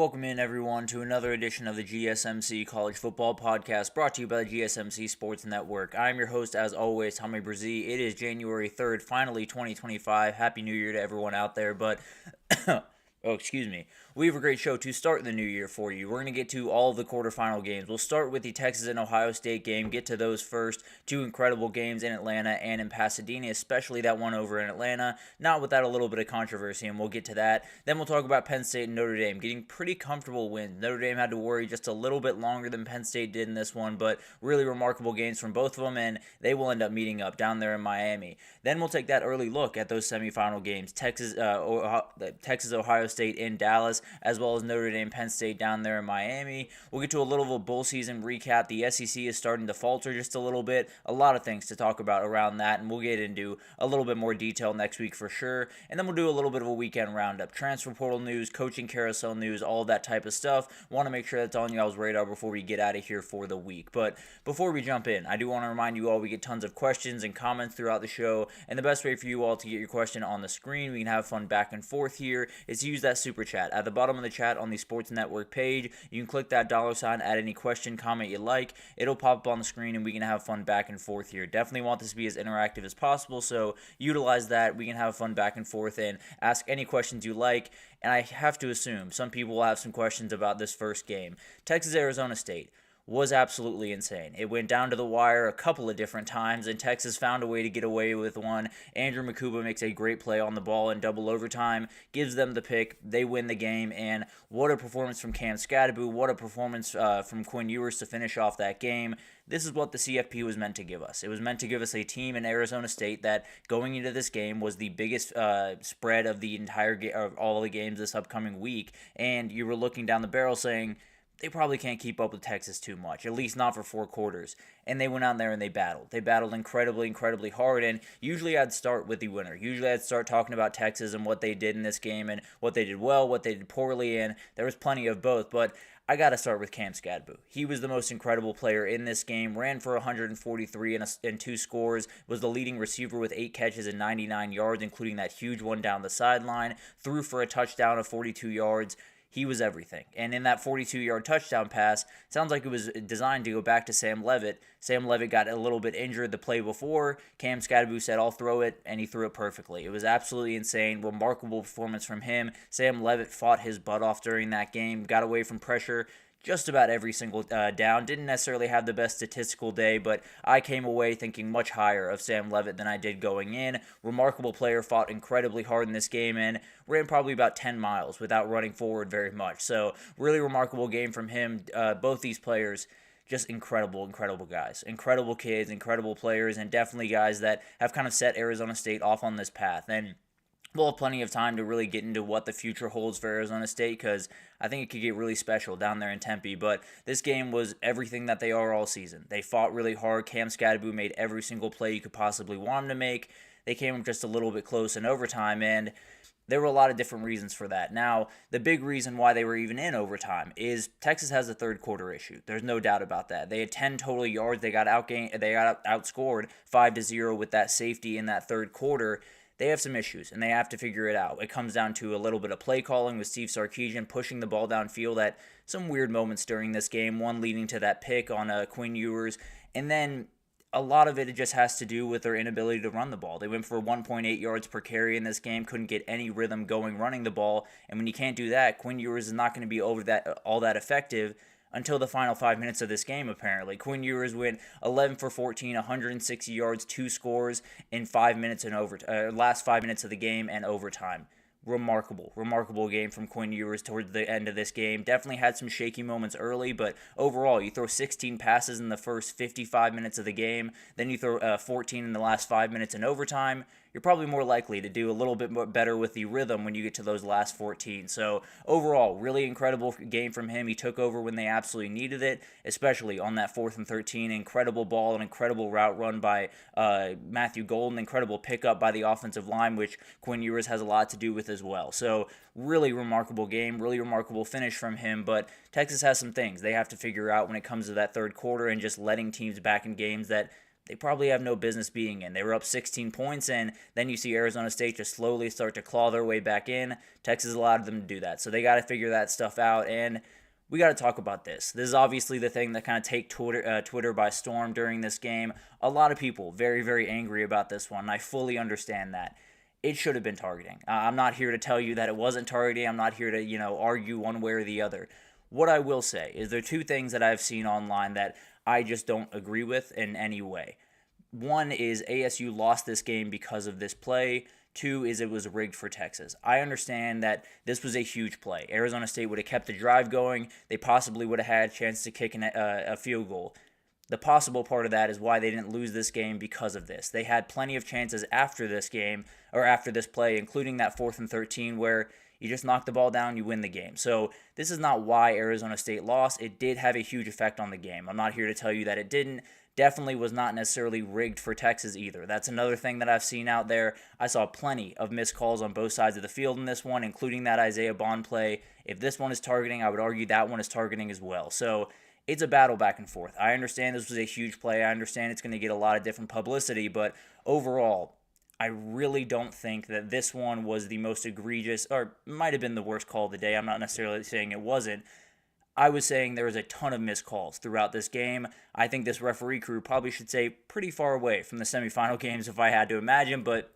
Welcome in, everyone, to another edition of the GSMC College Football Podcast, brought to you by the GSMC Sports Network. I'm your host, as always, Tommy Brzee. It is January 3rd, finally 2025. Happy New Year to everyone out there, but... We have a great show to start the new year for you. We're going to get to all of the quarterfinal games. We'll start with the Texas and Ohio State game, get to those first. Two incredible games in Atlanta and in Pasadena, especially that one over in Atlanta. Not without a little bit of controversy, and we'll get to that. Then we'll talk about Penn State and Notre Dame, getting pretty comfortable wins. Notre Dame had to worry just a little bit longer than Penn State did in this one, but really remarkable games from both of them, and they will end up meeting up down there in Miami. Then we'll take that early look at those semifinal games, Texas, Ohio State in Dallas, as well as Notre Dame, Penn State down there in Miami. We'll get to a little of a bowl season recap. The SEC is starting to falter just a little bit. A lot of things to talk about around that, and we'll get into a little bit more detail next week for sure. And then we'll do a little bit of a weekend roundup. Transfer portal news, coaching carousel news, all of that type of stuff. Want to make sure that's on y'all's radar before we get out of here for the week. But before we jump in, I do want to remind you all we get tons of questions and comments throughout the show, and the best way for you all to get your question on the screen, we can have fun back and forth here, is to use that super chat. At the bottom of the chat on the Sports Network page, you can click that $, add any question, comment you like. It'll pop up on the screen, and we can have fun back and forth here. Definitely want this to be as interactive as possible, so utilize that. We can have fun back and forth and ask any questions you like. And I have to assume some people will have some questions about this first game. Texas-Arizona State was absolutely insane. It went down to the wire a couple of different times, and Texas found a way to get away with one. Andrew Makuba makes a great play on the ball in double overtime, gives them the pick, they win the game, and what a performance from Cam Skattebo, what a performance from Quinn Ewers to finish off that game. This is what the CFP was meant to give us. It was meant to give us a team in Arizona State that, going into this game, was the biggest spread of the entire of all the games this upcoming week, and you were looking down the barrel saying, they probably can't keep up with Texas too much, at least not for 4 quarters. And they went out there and they battled. They battled incredibly hard, and usually I'd start with the winner. Usually I'd start talking about Texas and what they did in this game and what they did well, what they did poorly, and there was plenty of both, but I got to start with Cam Skattebo. He was the most incredible player in this game, ran for 143 and 2 scores, was the leading receiver with 8 catches and 99 yards, including that huge one down the sideline, threw for a touchdown of 42 yards. He was everything. And in that 42-yard touchdown pass, sounds like it was designed to go back to Sam Leavitt. Sam Leavitt got a little bit injured the play before. Cam Skattebo said, I'll throw it, and he threw it perfectly. It was absolutely insane. Remarkable performance from him. Sam Leavitt fought his butt off during that game, got away from pressure just about every single down. Didn't necessarily have the best statistical day, but I came away thinking much higher of Sam Leavitt than I did going in. Remarkable player, fought incredibly hard in this game, and ran probably about 10 miles without running forward very much. So really remarkable game from him. Both these players, just incredible guys. Incredible kids, incredible players, and definitely guys that have kind of set Arizona State off on this path. And we'll have plenty of time to really get into what the future holds for Arizona State, because I think it could get really special down there in Tempe. But this game was everything that they are all season. They fought really hard. Cam Skattebo made every single play you could possibly want him to make. They came up just a little bit close in overtime, and there were a lot of different reasons for that. Now, the big reason why they were even in overtime is Texas has a third quarter issue. There's no doubt about that. They had 10 total yards. They got outscored 5-0 with that safety in that third quarter. They have some issues, and they have to figure it out. It comes down to a little bit of play calling with Steve Sarkisian pushing the ball downfield at some weird moments during this game, one leading to that pick on Quinn Ewers, and then a lot of it just has to do with their inability to run the ball. They went for 1.8 yards per carry in this game, couldn't get any rhythm going running the ball, and when you can't do that, Quinn Ewers is not going to be all that effective until the final 5 minutes of this game, apparently. Quinn Ewers went 11 for 14, 160 yards, 2 scores in 5 minutes in last 5 minutes of the game and overtime. Remarkable game from Quinn Ewers towards the end of this game. Definitely had some shaky moments early, but overall, you throw 16 passes in the first 55 minutes of the game, then you throw 14 in the last 5 minutes in overtime. You're probably more likely to do a little bit more better with the rhythm when you get to those last 14. So overall, really incredible game from him. He took over when they absolutely needed it, especially on that 4th and 13. Incredible ball, an incredible route run by Matthew Golden, incredible pickup by the offensive line, which Quinn Ewers has a lot to do with as well. So really remarkable game, really remarkable finish from him, but Texas has some things they have to figure out when it comes to that third quarter and just letting teams back in games that they probably have no business being in. They were up 16 points, and then you see Arizona State just slowly start to claw their way back in. Texas allowed them to do that, so they got to figure that stuff out, and we got to talk about this. This is obviously the thing that kind of take Twitter by storm during this game. A lot of people very, very angry about this one, and I fully understand that. It should have been targeting. I'm not here to tell you that it wasn't targeting. I'm not here to, argue one way or the other. What I will say is there are two things that I've seen online that I just don't agree with in any way. One is ASU lost this game because of this play. Two is it was rigged for Texas. I understand that this was a huge play. Arizona State would have kept the drive going. They possibly would have had a chance to kick a field goal. The possible part of that is why they didn't lose this game because of this. They had plenty of chances after this game, or after this play, including that 4th and 13 where you just knock the ball down, you win the game. So this is not why Arizona State lost. It did have a huge effect on the game. I'm not here to tell you that it didn't. Definitely was not necessarily rigged for Texas either. That's another thing that I've seen out there. I saw plenty of missed calls on both sides of the field in this one, including that Isaiah Bond play. If this one is targeting, I would argue that one is targeting as well. So it's a battle back and forth. I understand this was a huge play. I understand it's going to get a lot of different publicity, but overall, I really don't think that this one was the most egregious, or might have been the worst call of the day. I'm not necessarily saying it wasn't. I was saying there was a ton of missed calls throughout this game. I think this referee crew probably should stay pretty far away from the semifinal games if I had to imagine, but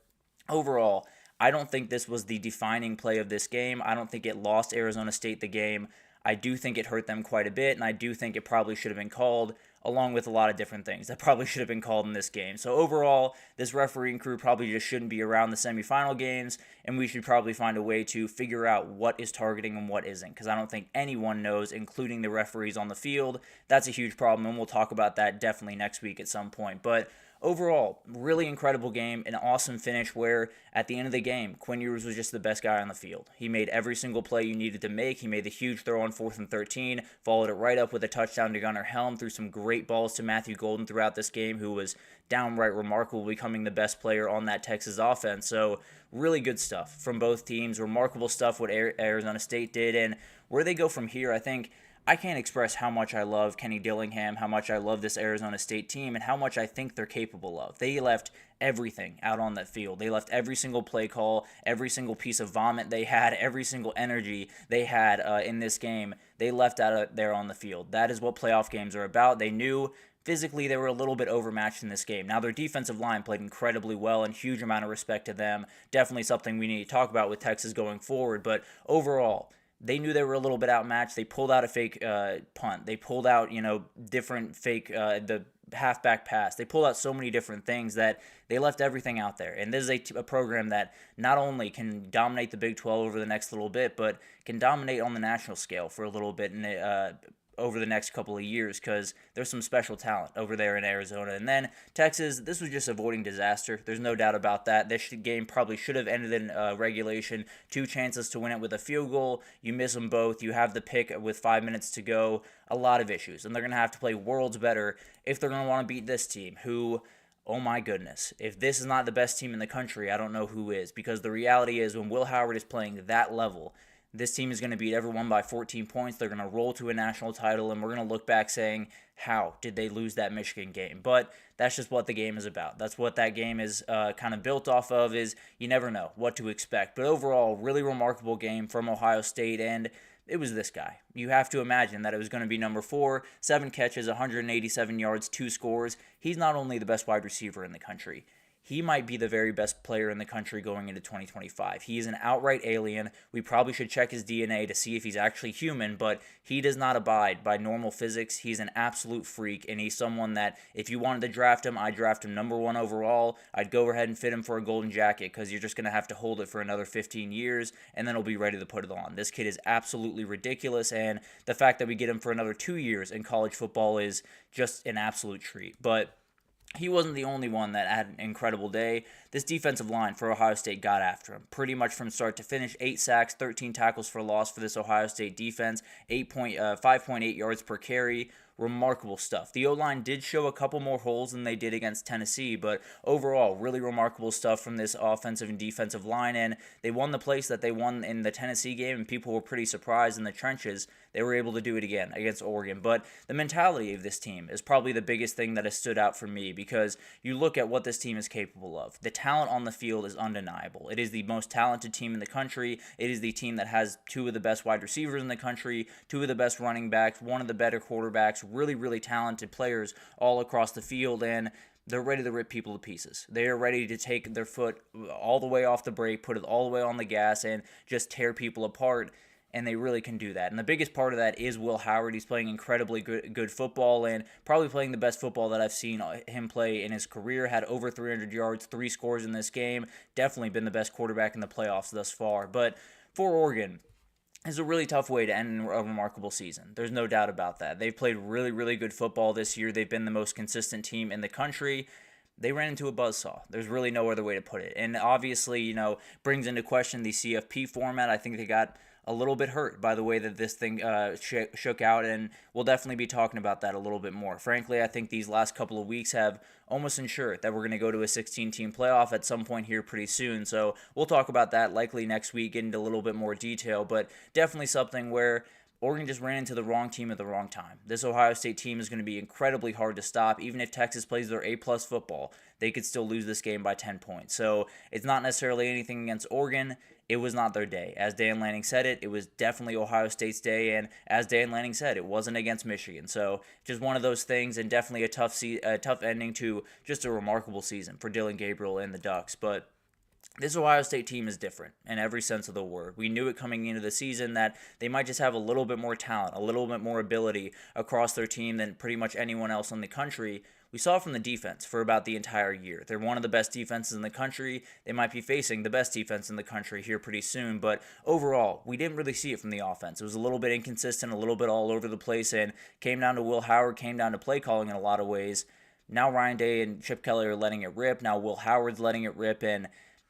overall, I don't think this was the defining play of this game. I don't think it lost Arizona State the game. I do think it hurt them quite a bit, and I do think it probably should have been called, along with a lot of different things that probably should have been called in this game. So overall, this refereeing crew probably just shouldn't be around the semifinal games, and we should probably find a way to figure out what is targeting and what isn't, because I don't think anyone knows, including the referees on the field. That's a huge problem, and we'll talk about that definitely next week at some point. But overall, really incredible game, an awesome finish where at the end of the game, Quinn Ewers was just the best guy on the field. He made every single play you needed to make. He made the huge throw on 4th and 13, followed it right up with a touchdown to Gunnar Helm, threw some great balls to Matthew Golden throughout this game, who was downright remarkable, becoming the best player on that Texas offense. So really good stuff from both teams. Remarkable stuff what Arizona State did, and where they go from here, I can't express how much I love Kenny Dillingham, how much I love this Arizona State team, and how much I think they're capable of. They left everything out on that field. They left every single play call, every single piece of vomit they had, every single energy they had in this game. They left out there on the field. That is what playoff games are about. They knew physically they were a little bit overmatched in this game. Now, their defensive line played incredibly well, and huge amount of respect to them. Definitely something we need to talk about with Texas going forward, but overall, they knew they were a little bit outmatched. They pulled out a fake punt. They pulled out, different fake, the halfback pass. They pulled out so many different things that they left everything out there. And this is a program that not only can dominate the Big 12 over the next little bit, but can dominate on the national scale for a little bit over the next couple of years, because there's some special talent over there in Arizona. And then Texas, this was just avoiding disaster. There's no doubt about that. This game probably should have ended in regulation. 2 chances to win it with a field goal. You miss them both. You have the pick with 5 minutes to go. A lot of issues. And they're going to have to play worlds better if they're going to want to beat this team, who, oh my goodness, if this is not the best team in the country, I don't know who is. Because the reality is, when Will Howard is playing that level, this team is going to beat everyone by 14 points. They're going to roll to a national title, and we're going to look back saying, how did they lose that Michigan game? But that's just what the game is about. That's what that game is kind of built off of, is you never know what to expect. But overall, really remarkable game from Ohio State, and it was this guy. You have to imagine that it was going to be number 4, 7 catches, 187 yards, 2 scores. He's not only the best wide receiver in the country, he might be the very best player in the country going into 2025. He is an outright alien. We probably should check his DNA to see if he's actually human, but he does not abide by normal physics. He's an absolute freak, and he's someone that, if you wanted to draft him, I'd draft him number 1 overall. I'd go ahead and fit him for a golden jacket, because you're just going to have to hold it for another 15 years, and then he'll be ready to put it on. This kid is absolutely ridiculous, and the fact that we get him for another 2 years in college football is just an absolute treat. But he wasn't the only one that had an incredible day. This defensive line for Ohio State got after him pretty much from start to finish. 8 sacks, 13 tackles for loss for this Ohio State defense, 5.8 yards per carry. remarkable stuff. The O-line did show a couple more holes than they did against Tennessee, but overall, really remarkable stuff from this offensive and defensive line, and they won the place that they won in the Tennessee game, and people were pretty surprised in the trenches. They were able to do it again against Oregon. But the mentality of this team is probably the biggest thing that has stood out for me, because you look at what this team is capable of. The talent on the field is undeniable. It is the most talented team in the country. It is the team that has two of the best wide receivers in the country, two of the best running backs, one of the better quarterbacks, really, really talented players all across the field, and they're ready to rip people to pieces. They are ready to take their foot all the way off the brake, put it all the way on the gas, and just tear people apart. And they really can do that. And the biggest part of that is Will Howard. He's playing incredibly good football, and probably playing the best football that I've seen him play in his career. Had over 300 yards, 3 scores in this game. Definitely been the best quarterback in the playoffs thus far. But for Oregon, it's a really tough way to end a remarkable season. There's no doubt about that. They've played really, really good football this year. They've been the most consistent team in the country. They ran into a buzzsaw. There's really no other way to put it. And obviously, brings into question the CFP format. I think they got a little bit hurt by the way that this thing shook out, and we'll definitely be talking about that a little bit more. Frankly, I think these last couple of weeks have almost ensured that we're going to go to a 16-team playoff at some point here pretty soon, so we'll talk about that likely next week, get into a little bit more detail, but definitely something where Oregon just ran into the wrong team at the wrong time. This Ohio State team is going to be incredibly hard to stop. Even if Texas plays their A-plus football, they could still lose this game by 10 points. So it's not necessarily anything against Oregon. It was not their day. As Dan Lanning said it was definitely Ohio State's day, and as Dan Lanning said, it wasn't against Michigan. So just one of those things, and definitely a tough ending to just a remarkable season for Dylan Gabriel and the Ducks. But this Ohio State team is different in every sense of the word. We knew it coming into the season that they might just have a little bit more talent, a little bit more ability across their team than pretty much anyone else in the country. We saw it from the defense for about the entire year. They're one of the best defenses in the country. They might be facing the best defense in the country here pretty soon, but overall, we didn't really see it from the offense. It was a little bit inconsistent, a little bit all over the place, and came down to Will Howard, came down to play calling in a lot of ways. Now Ryan Day and Chip Kelly are letting it rip. Now Will Howard's letting it rip, and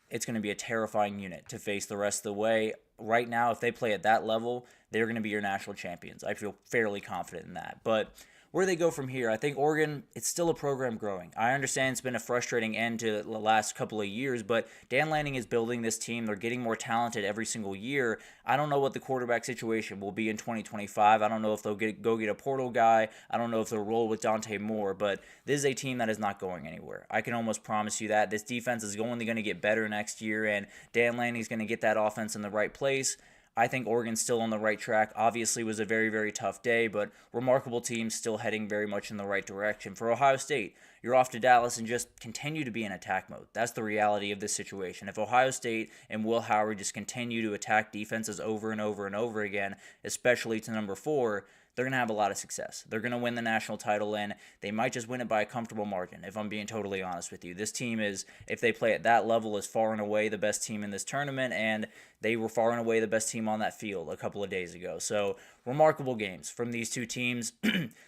it's going to be a terrifying unit to face the rest of the way. Right now, if they play at that level, they're going to be your national champions. I feel fairly confident in that. But where they go from here, I think Oregon, it's still a program growing. I understand it's been a frustrating end to the last couple of years, but Dan Lanning is building this team. They're getting more talented every single year. I don't know what the quarterback situation will be in 2025. I don't know if they'll go get a portal guy. I don't know if they'll roll with Dante Moore, but this is a team that is not going anywhere. I can almost promise you that. This defense is only going to get better next year, and Dan Lanning is going to get that offense in the right place. I think Oregon's still on the right track. Obviously, it was a very, very tough day, but remarkable team still heading very much in the right direction. For Ohio State, you're off to Dallas and just continue to be in attack mode. That's the reality of this situation. If Ohio State and Will Howard just continue to attack defenses over and over and over again, especially to number 4, they're going to have a lot of success. They're going to win the national title, and they might just win it by a comfortable margin, if I'm being totally honest with you. This team is, if they play at that level, is far and away the best team in this tournament, and they were far and away the best team on that field a couple of days ago. So, remarkable games from these two teams.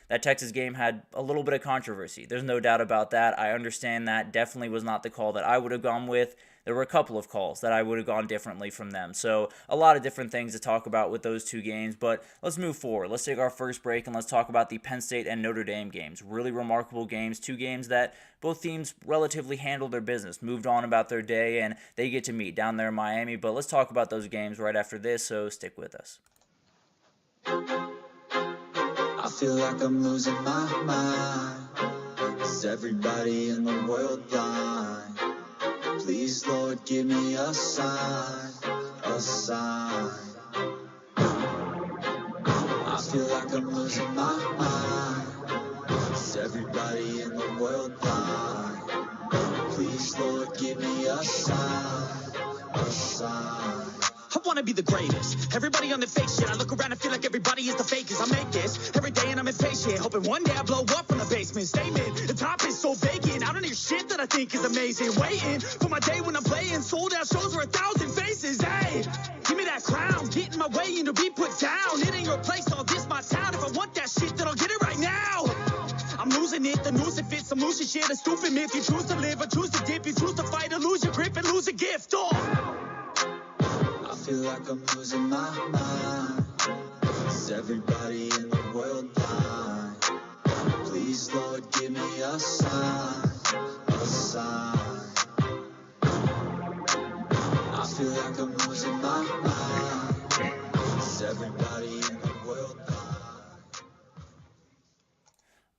That Texas game had a little bit of controversy. There's no doubt about that. I understand that. Definitely was not the call that I would have gone with. There were a couple of calls that I would have gone differently from them. So a lot of different things to talk about with those two games, but let's move forward. Let's take our first break and let's talk about the Penn State and Notre Dame games. Really remarkable games, two games that both teams relatively handled their business, moved on about their day, and they get to meet down there in Miami. But let's talk about those games right after this, so stick with us. I feel like I'm losing my mind. Is everybody in the world blind? Please, Lord, give me a sign, a sign. I feel like I'm losing my mind. Is everybody in the world blind? Please, Lord, give me a sign, a sign. I wanna be the greatest. Everybody on the fake shit. I look around and feel like everybody is the fakest. I make this every day and I'm impatient, hoping one day I blow up from the basement. Statement, the top is so vacant. I don't hear shit that I think is amazing. Waiting for my day when I'm playing sold out shows for 1,000 faces. Hey, give me that crown, get in my way and to be put down. It ain't your place, all this my town. If I want that shit, then I'll get it right now. I'm losing it, the noose it fits. I'm losing shit, a stupid myth. You choose to live or choose to dip. You choose to fight or lose your grip and lose a gift. I feel like I'm losing my mind. Is everybody in the world blind? Please, Lord, give me a sign, a sign. I feel like I'm losing my mind. Is everybody in the world blind?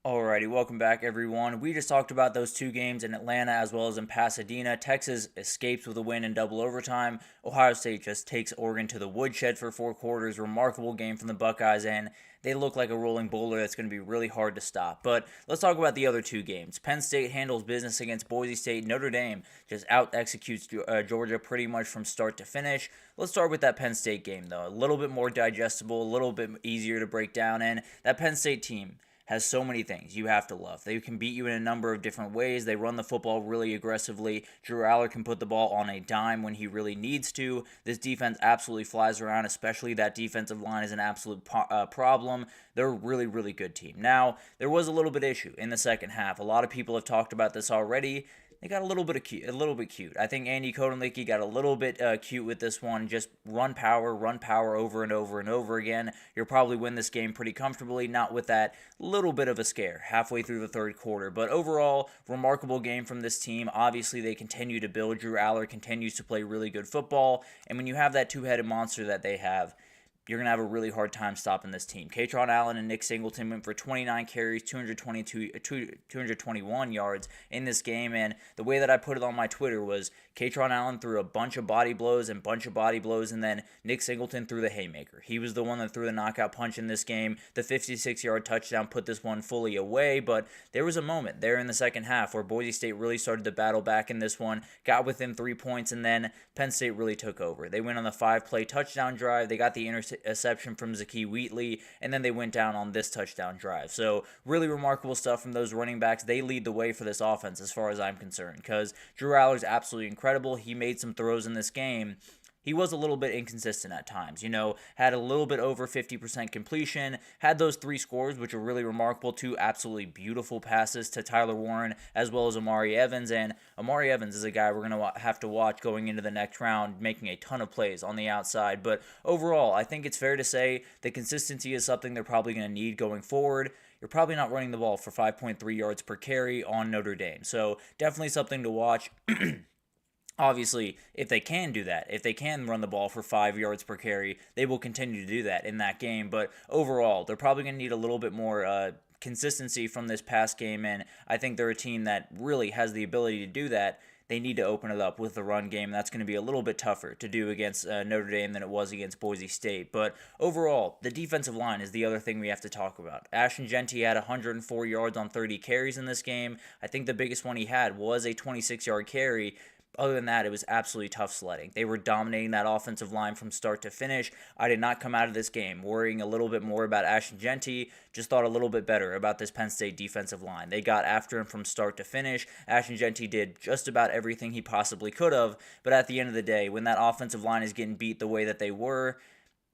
Alrighty, welcome back everyone. We just talked about those two games in Atlanta as well as in Pasadena. Texas escapes with a win in double overtime. Ohio State just takes Oregon to the woodshed for 4 quarters. Remarkable game from the Buckeyes, and they look like a rolling boulder that's going to be really hard to stop. But let's talk about the other two games. Penn State handles business against Boise State. Notre Dame just out-executes Georgia pretty much from start to finish. Let's start with that Penn State game, though. A little bit more digestible, a little bit easier to break down, and that Penn State team has so many things you have to love. They can beat you in a number of different ways. They run the football really aggressively. Drew Aller can put the ball on a dime when he really needs to. This defense absolutely flies around, especially that defensive line is an absolute problem. They're a really, really good team. Now, there was a little bit of issue in the second half. A lot of people have talked about this already. They got a little bit cute. I think Andy Kotelnicki got a little bit cute with this one. Just run power over and over and over again. You'll probably win this game pretty comfortably, not with that little bit of a scare halfway through the third quarter. But overall, remarkable game from this team. Obviously, they continue to build. Drew Aller continues to play really good football. And when you have that two-headed monster that they have, you're going to have a really hard time stopping this team. Kaytron Allen and Nick Singleton went for 29 carries, 221 yards in this game, and the way that I put it on my Twitter was Kaytron Allen threw a bunch of body blows, and then Nick Singleton threw the haymaker. He was the one that threw the knockout punch in this game. The 56-yard touchdown put this one fully away, but there was a moment there in the second half where Boise State really started to battle back in this one, got within 3 points, and then Penn State really took over. They went on the 5-play touchdown drive. They got the interception from Zakee Wheatley, and then they went down on this touchdown drive. So really remarkable stuff from those running backs. They lead the way for this offense as far as I'm concerned, because Drew Aller's absolutely incredible. He made some throws in this game. He was a little bit inconsistent at times, had a little bit over 50% completion, had those 3 scores, which are really remarkable, 2 absolutely beautiful passes to Tyler Warren as well as Amari Evans, and Amari Evans is a guy we're going to have to watch going into the next round, making a ton of plays on the outside, but overall, I think it's fair to say the consistency is something they're probably going to need going forward. You're probably not running the ball for 5.3 yards per carry on Notre Dame, so definitely something to watch. Obviously, if they can do that, if they can run the ball for 5 yards per carry, they will continue to do that in that game. But overall, they're probably going to need a little bit more consistency from this past game, and I think they're a team that really has the ability to do that. They need to open it up with the run game. That's going to be a little bit tougher to do against Notre Dame than it was against Boise State. But overall, the defensive line is the other thing we have to talk about. Ashton Jeanty had 104 yards on 30 carries in this game. I think the biggest one he had was a 26-yard carry. Other than that, it was absolutely tough sledding. They were dominating that offensive line from start to finish. I did not come out of this game worrying a little bit more about Ashton Jeanty, just thought a little bit better about this Penn State defensive line. They got after him from start to finish. Ashton Jeanty did just about everything he possibly could have, but at the end of the day, when that offensive line is getting beat the way that they were,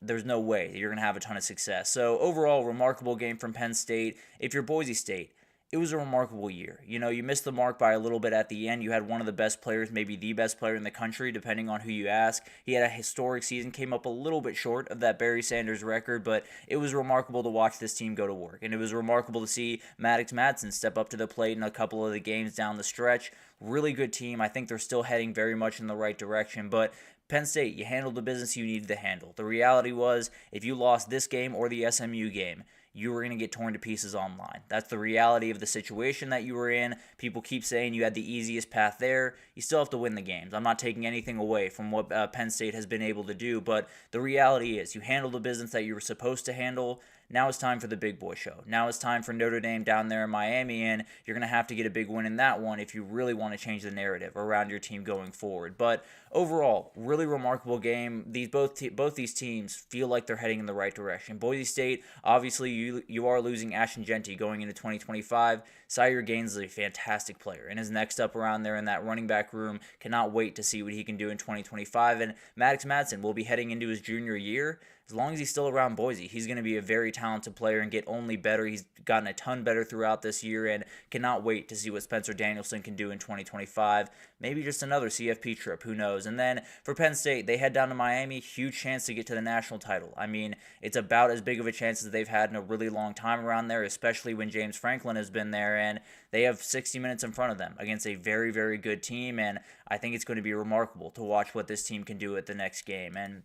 there's no way you're going to have a ton of success. So overall, remarkable game from Penn State. If you're Boise State, it was a remarkable year. You missed the mark by a little bit at the end. You had one of the best players, maybe the best player in the country, depending on who you ask. He had a historic season, came up a little bit short of that Barry Sanders record, but it was remarkable to watch this team go to work. And it was remarkable to see Maddox Madsen step up to the plate in a couple of the games down the stretch. Really good team. I think they're still heading very much in the right direction, but Penn State, you handled the business you needed to handle. The reality was, if you lost this game or the SMU game, you were going to get torn to pieces online. That's the reality of the situation that you were in. People keep saying you had the easiest path there. You still have to win the games. I'm not taking anything away from what Penn State has been able to do, but the reality is you handled the business that you were supposed to handle. Now it's time for the big boy show. Now it's time for Notre Dame down there in Miami, and you're going to have to get a big win in that one if you really want to change the narrative around your team going forward. But overall, really remarkable game. Both these teams feel like they're heading in the right direction. Boise State, obviously, you are losing Ashton Jeanty going into 2025. Sire Gaines is a fantastic player, and his next up around there in that running back room. Cannot wait to see what he can do in 2025. And Maddox Madsen will be heading into his junior year. As long as he's still around Boise, he's going to be a very talented player and get only better. He's gotten a ton better throughout this year, and cannot wait to see what Spencer Danielson can do in 2025. Maybe just another CFP trip, who knows? And then for Penn State, they head down to Miami, huge chance to get to the national title. I mean, it's about as big of a chance as they've had in a really long time around there, especially when James Franklin has been there, and they have 60 minutes in front of them against a very, very good team, and I think it's going to be remarkable to watch what this team can do at the next game. And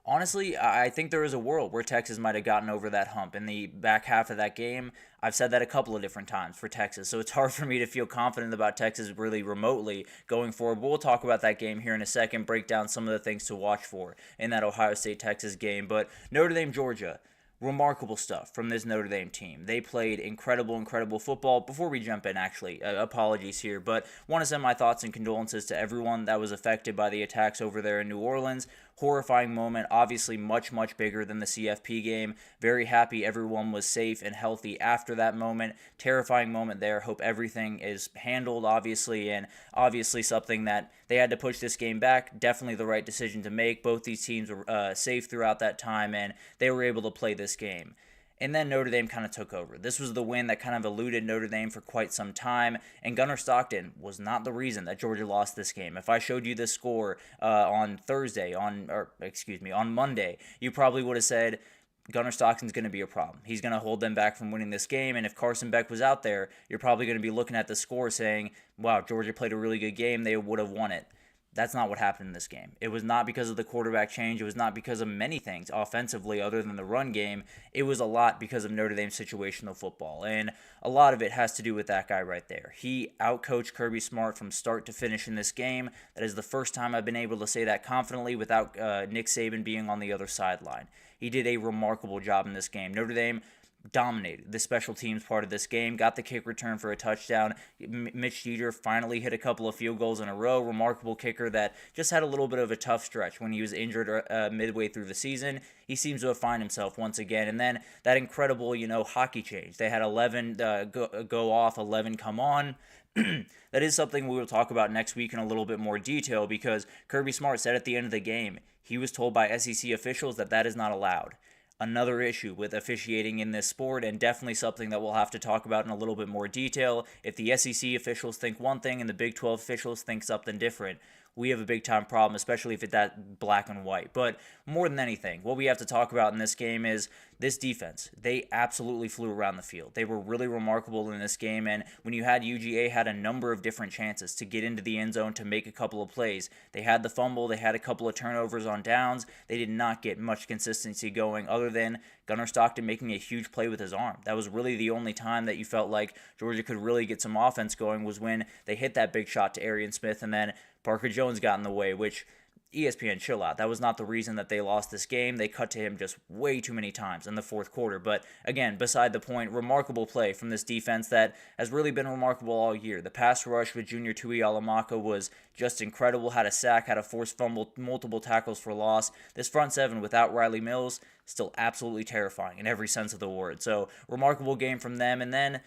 honestly, I think there is a world where Texas might have gotten over that hump in the back half of that game. I've said that a couple of different times for Texas, so it's hard for me to feel confident about Texas really remotely going forward. But we'll talk about that game here in a second, break down some of the things to watch for in that Ohio State-Texas game. But Notre Dame, Georgia, remarkable stuff from this Notre Dame team. They played incredible football. Before we jump in, actually, apologies here, but want to send my thoughts and condolences to everyone that was affected by the attacks over there in New Orleans. Horrifying moment, obviously much bigger than the CFP game. Very happy everyone was safe and healthy after that moment. Terrifying moment there. Hope everything is handled, obviously, and obviously something that they had to push this game back. Definitely the right decision to make. Both these teams were safe throughout that time, and they were able to play this game. And then Notre Dame kind of took over. This was the win that kind of eluded Notre Dame for quite some time, and Gunnar Stockton was not the reason that Georgia lost this game. If I showed you this score on Monday, you probably would have said Gunnar Stockton's going to be a problem. He's going to hold them back from winning this game, and if Carson Beck was out there, you're probably going to be looking at the score saying, wow, Georgia played a really good game, they would have won it. That's not what happened in this game. It was not because of the quarterback change. It was not because of many things offensively other than the run game. It was a lot because of Notre Dame's situational football, and a lot of it has to do with that guy right there. He outcoached Kirby Smart from start to finish in this game. That is the first time I've been able to say that confidently without Nick Saban being on the other sideline. He did a remarkable job in this game. Notre Dame dominated the special teams part of this game, got the kick return for a touchdown. Mitch Jeter finally hit a couple of field goals in a row. Remarkable kicker that just had a little bit of a tough stretch when he was injured midway through the season. He seems to have found himself once again. And then that incredible, hockey change. They had 11 go off, 11 come on. That is something we will talk about next week in a little bit more detail, because Kirby Smart said at the end of the game, he was told by SEC officials that is not allowed. Another issue with officiating in this sport, and definitely something that we'll have to talk about in a little bit more detail. If the SEC officials think one thing and the Big 12 officials think something different, we have a big-time problem, especially if it's that black and white. But more than anything, what we have to talk about in this game is this defense. They absolutely flew around the field. They were really remarkable in this game, and when you had UGA had a number of different chances to get into the end zone to make a couple of plays. They had the fumble, they had a couple of turnovers on downs. They did not get much consistency going other than Gunnar Stockton making a huge play with his arm. That was really the only time that you felt like Georgia could really get some offense going, was when they hit that big shot to Arian Smith, and then Parker Jones got in the way, which, ESPN, chill out. That was not the reason that they lost this game. They cut to him just way too many times in the fourth quarter. But again, beside the point, remarkable play from this defense that has really been remarkable all year. The pass rush with Junior Tui Alamaka was just incredible. Had a sack, had a forced fumble, multiple tackles for loss. This front seven without Riley Mills, still absolutely terrifying in every sense of the word. So, remarkable game from them. And then,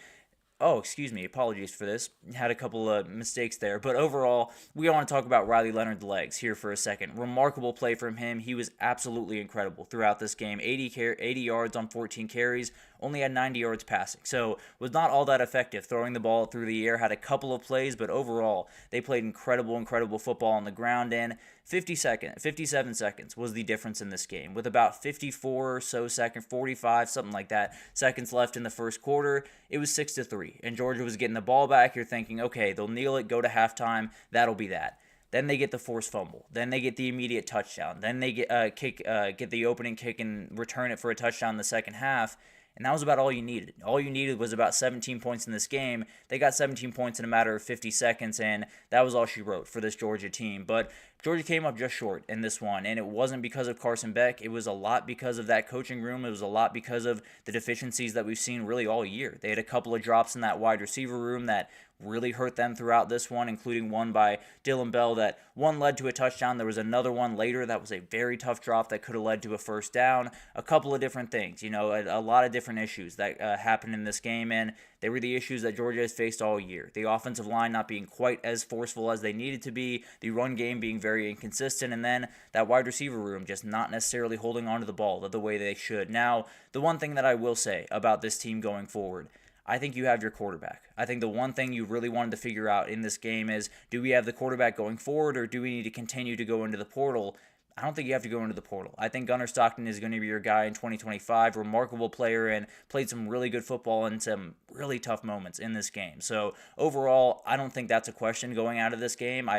apologies for this. Had a couple of mistakes there. But overall, we want to talk about Riley Leonard's legs here for a second. Remarkable play from him. He was absolutely incredible throughout this game. 80 yards on 14 carries, only had 90 yards passing. So, was not all that effective throwing the ball through the air. Had a couple of plays, but overall, they played incredible football on the ground. And 57 seconds was the difference in this game, with about 54 or so seconds, 45, something like that, seconds left in the first quarter. It was 6-3, and Georgia was getting the ball back. You're thinking, okay, they'll kneel it, go to halftime, that'll be that. Then they get the forced fumble. Then they get the immediate touchdown. Then they get the opening kick and return it for a touchdown in the second half. And that was about all you needed. All you needed was about 17 points in this game. They got 17 points in a matter of 50 seconds, and that was all she wrote for this Georgia team. But Georgia came up just short in this one, and it wasn't because of Carson Beck. It was a lot because of that coaching room. It was a lot because of the deficiencies that we've seen really all year. They had a couple of drops in that wide receiver room that really hurt them throughout this one, including one by Dylan Bell that one led to a touchdown. There was another one later that was a very tough drop that could have led to a first down. A couple of different things, a lot of different issues that happened in this game, and they were the issues that Georgia has faced all year. The offensive line not being quite as forceful as they needed to be, the run game being very inconsistent, and then that wide receiver room just not necessarily holding onto the ball the way they should. Now, the one thing that I will say about this team going forward, I think you have your quarterback. I think the one thing you really wanted to figure out in this game is, do we have the quarterback going forward, or do we need to continue to go into the portal? I don't think you have to go into the portal. I think Gunnar Stockton is going to be your guy in 2025. Remarkable player and played some really good football in some really tough moments in this game. So overall, I don't think that's a question going out of this game.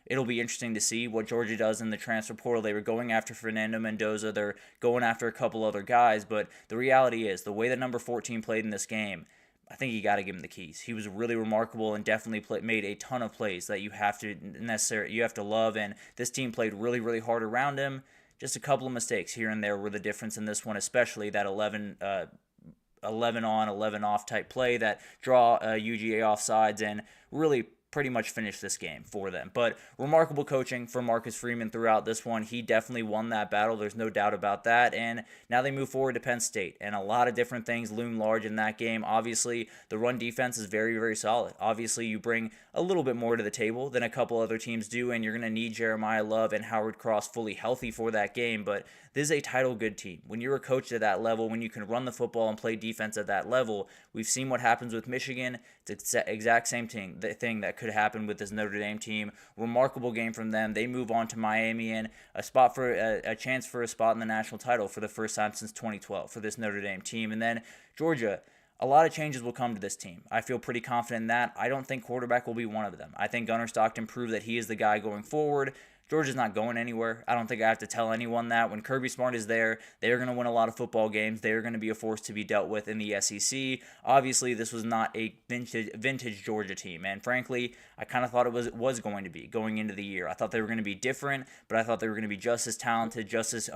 It'll be interesting to see what Georgia does in the transfer portal. They were going after Fernando Mendoza. They're going after a couple other guys. But the reality is, the way that number 14 played in this game, I think you got to give him the keys. He was really remarkable and definitely made a ton of plays that you have to love. And this team played really, really hard around him. Just a couple of mistakes here and there were the difference in this one, especially that 11 on, 11 off type play that draw UGA offsides and really pretty much finished this game for them. But remarkable coaching for Marcus Freeman throughout this one. He definitely won that battle. There's no doubt about that. And now they move forward to Penn State. And a lot of different things loom large in that game. Obviously, the run defense is very, very solid. Obviously, you bring a little bit more to the table than a couple other teams do, and you're going to need Jeremiah Love and Howard Cross fully healthy for that game. But this is a title good team. When you're a coach at that level, when you can run the football and play defense at that level, we've seen what happens with Michigan. It's the exact same thing that could happen with this Notre Dame team. Remarkable game from them. They move on to Miami and a chance for a spot in the national title for the first time since 2012 for this Notre Dame team. And then Georgia, a lot of changes will come to this team. I feel pretty confident in that. I don't think quarterback will be one of them. I think Gunnar Stockton proved that he is the guy going forward. Georgia's not going anywhere. I don't think I have to tell anyone that. When Kirby Smart is there, they're going to win a lot of football games. They're going to be a force to be dealt with in the SEC. Obviously, this was not a vintage Georgia team, and frankly, I kind of thought it was going to be going into the year. I thought they were going to be different, but I thought they were going to be just as talented, just as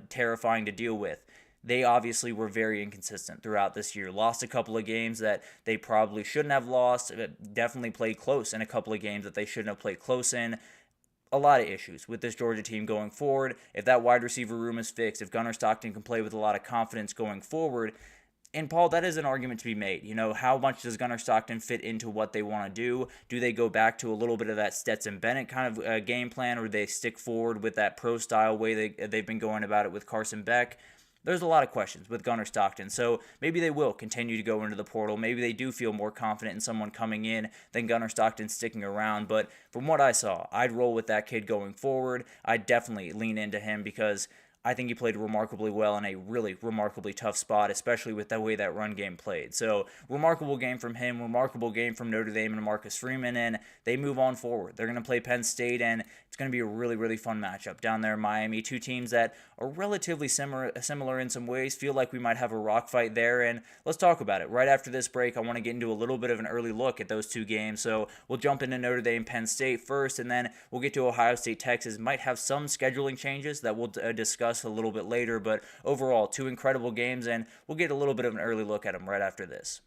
terrifying to deal with. They obviously were very inconsistent throughout this year. Lost a couple of games that they probably shouldn't have lost. Definitely played close in a couple of games that they shouldn't have played close in. A lot of issues with this Georgia team going forward. If that wide receiver room is fixed, if Gunnar Stockton can play with a lot of confidence going forward, and Paul, that is an argument to be made. How much does Gunnar Stockton fit into what they want to do? Do they go back to a little bit of that Stetson Bennett kind of game plan, or do they stick forward with that pro-style way they've been going about it with Carson Beck? There's a lot of questions with Gunnar Stockton, so maybe they will continue to go into the portal. Maybe they do feel more confident in someone coming in than Gunnar Stockton sticking around, but from what I saw, I'd roll with that kid going forward. I'd definitely lean into him because I think he played remarkably well in a really remarkably tough spot, especially with the way that run game played. So, remarkable game from him, remarkable game from Notre Dame and Marcus Freeman, and they move on forward. They're going to play Penn State, and it's going to be a really, really fun matchup down there in Miami. Two teams that are relatively similar in some ways, feel like we might have a rock fight there, and let's talk about it. Right after this break, I want to get into a little bit of an early look at those two games, so we'll jump into Notre Dame, Penn State first, and then we'll get to Ohio State, Texas. Might have some scheduling changes that we'll discuss a little bit later, but overall, two incredible games, and we'll get a little bit of an early look at them right after this.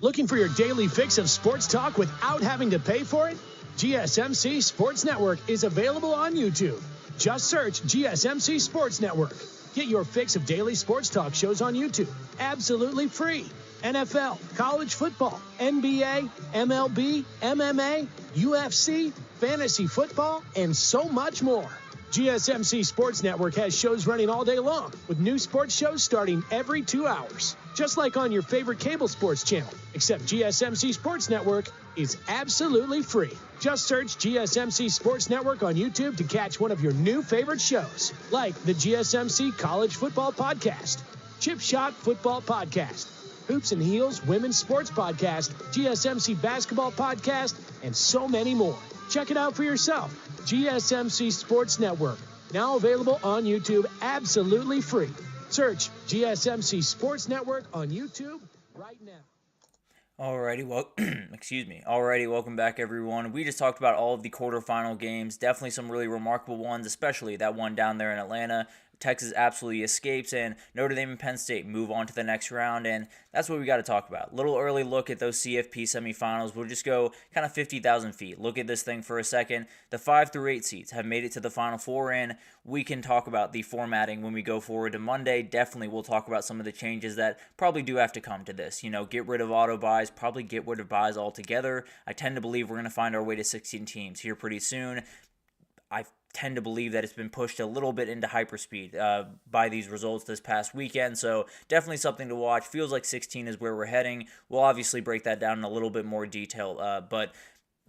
Looking for your daily fix of sports talk without having to pay for it? GSMC Sports Network is available on YouTube. Just search GSMC Sports Network. Get your fix of daily sports talk shows on YouTube, absolutely free. NFL, college football, NBA, MLB, MMA, UFC, fantasy football, and so much more. GSMC Sports Network has shows running all day long, with new sports shows starting every 2 hours. Just like on your favorite cable sports channel, except GSMC Sports Network is absolutely free. Just search GSMC Sports Network on YouTube to catch one of your new favorite shows, like the GSMC College Football Podcast, Chip Shot Football Podcast, Hoops and Heels Women's Sports Podcast, GSMC Basketball Podcast, and so many more. Check it out for yourself. GSMC Sports Network, now available on YouTube absolutely free. Search GSMC Sports Network on YouTube right now. Alrighty, welcome back, everyone. We just talked about all of the quarterfinal games. Definitely some really remarkable ones, especially that one down there in Atlanta. Texas absolutely escapes, and Notre Dame and Penn State move on to the next round, and that's what we got to talk about. Little early look at those CFP semifinals. We'll just go kind of 50,000 feet. Look at this thing for a second. The 5 through 8 seeds have made it to the Final Four, and we can talk about the formatting when we go forward to Monday. Definitely we'll talk about some of the changes that probably do have to come to this. Get rid of auto buys, probably get rid of buys altogether. I tend to believe we're going to find our way to 16 teams here pretty soon. I tend to believe that it's been pushed a little bit into hyperspeed by these results this past weekend, so definitely something to watch. Feels like 16 is where we're heading. We'll obviously break that down in a little bit more detail, but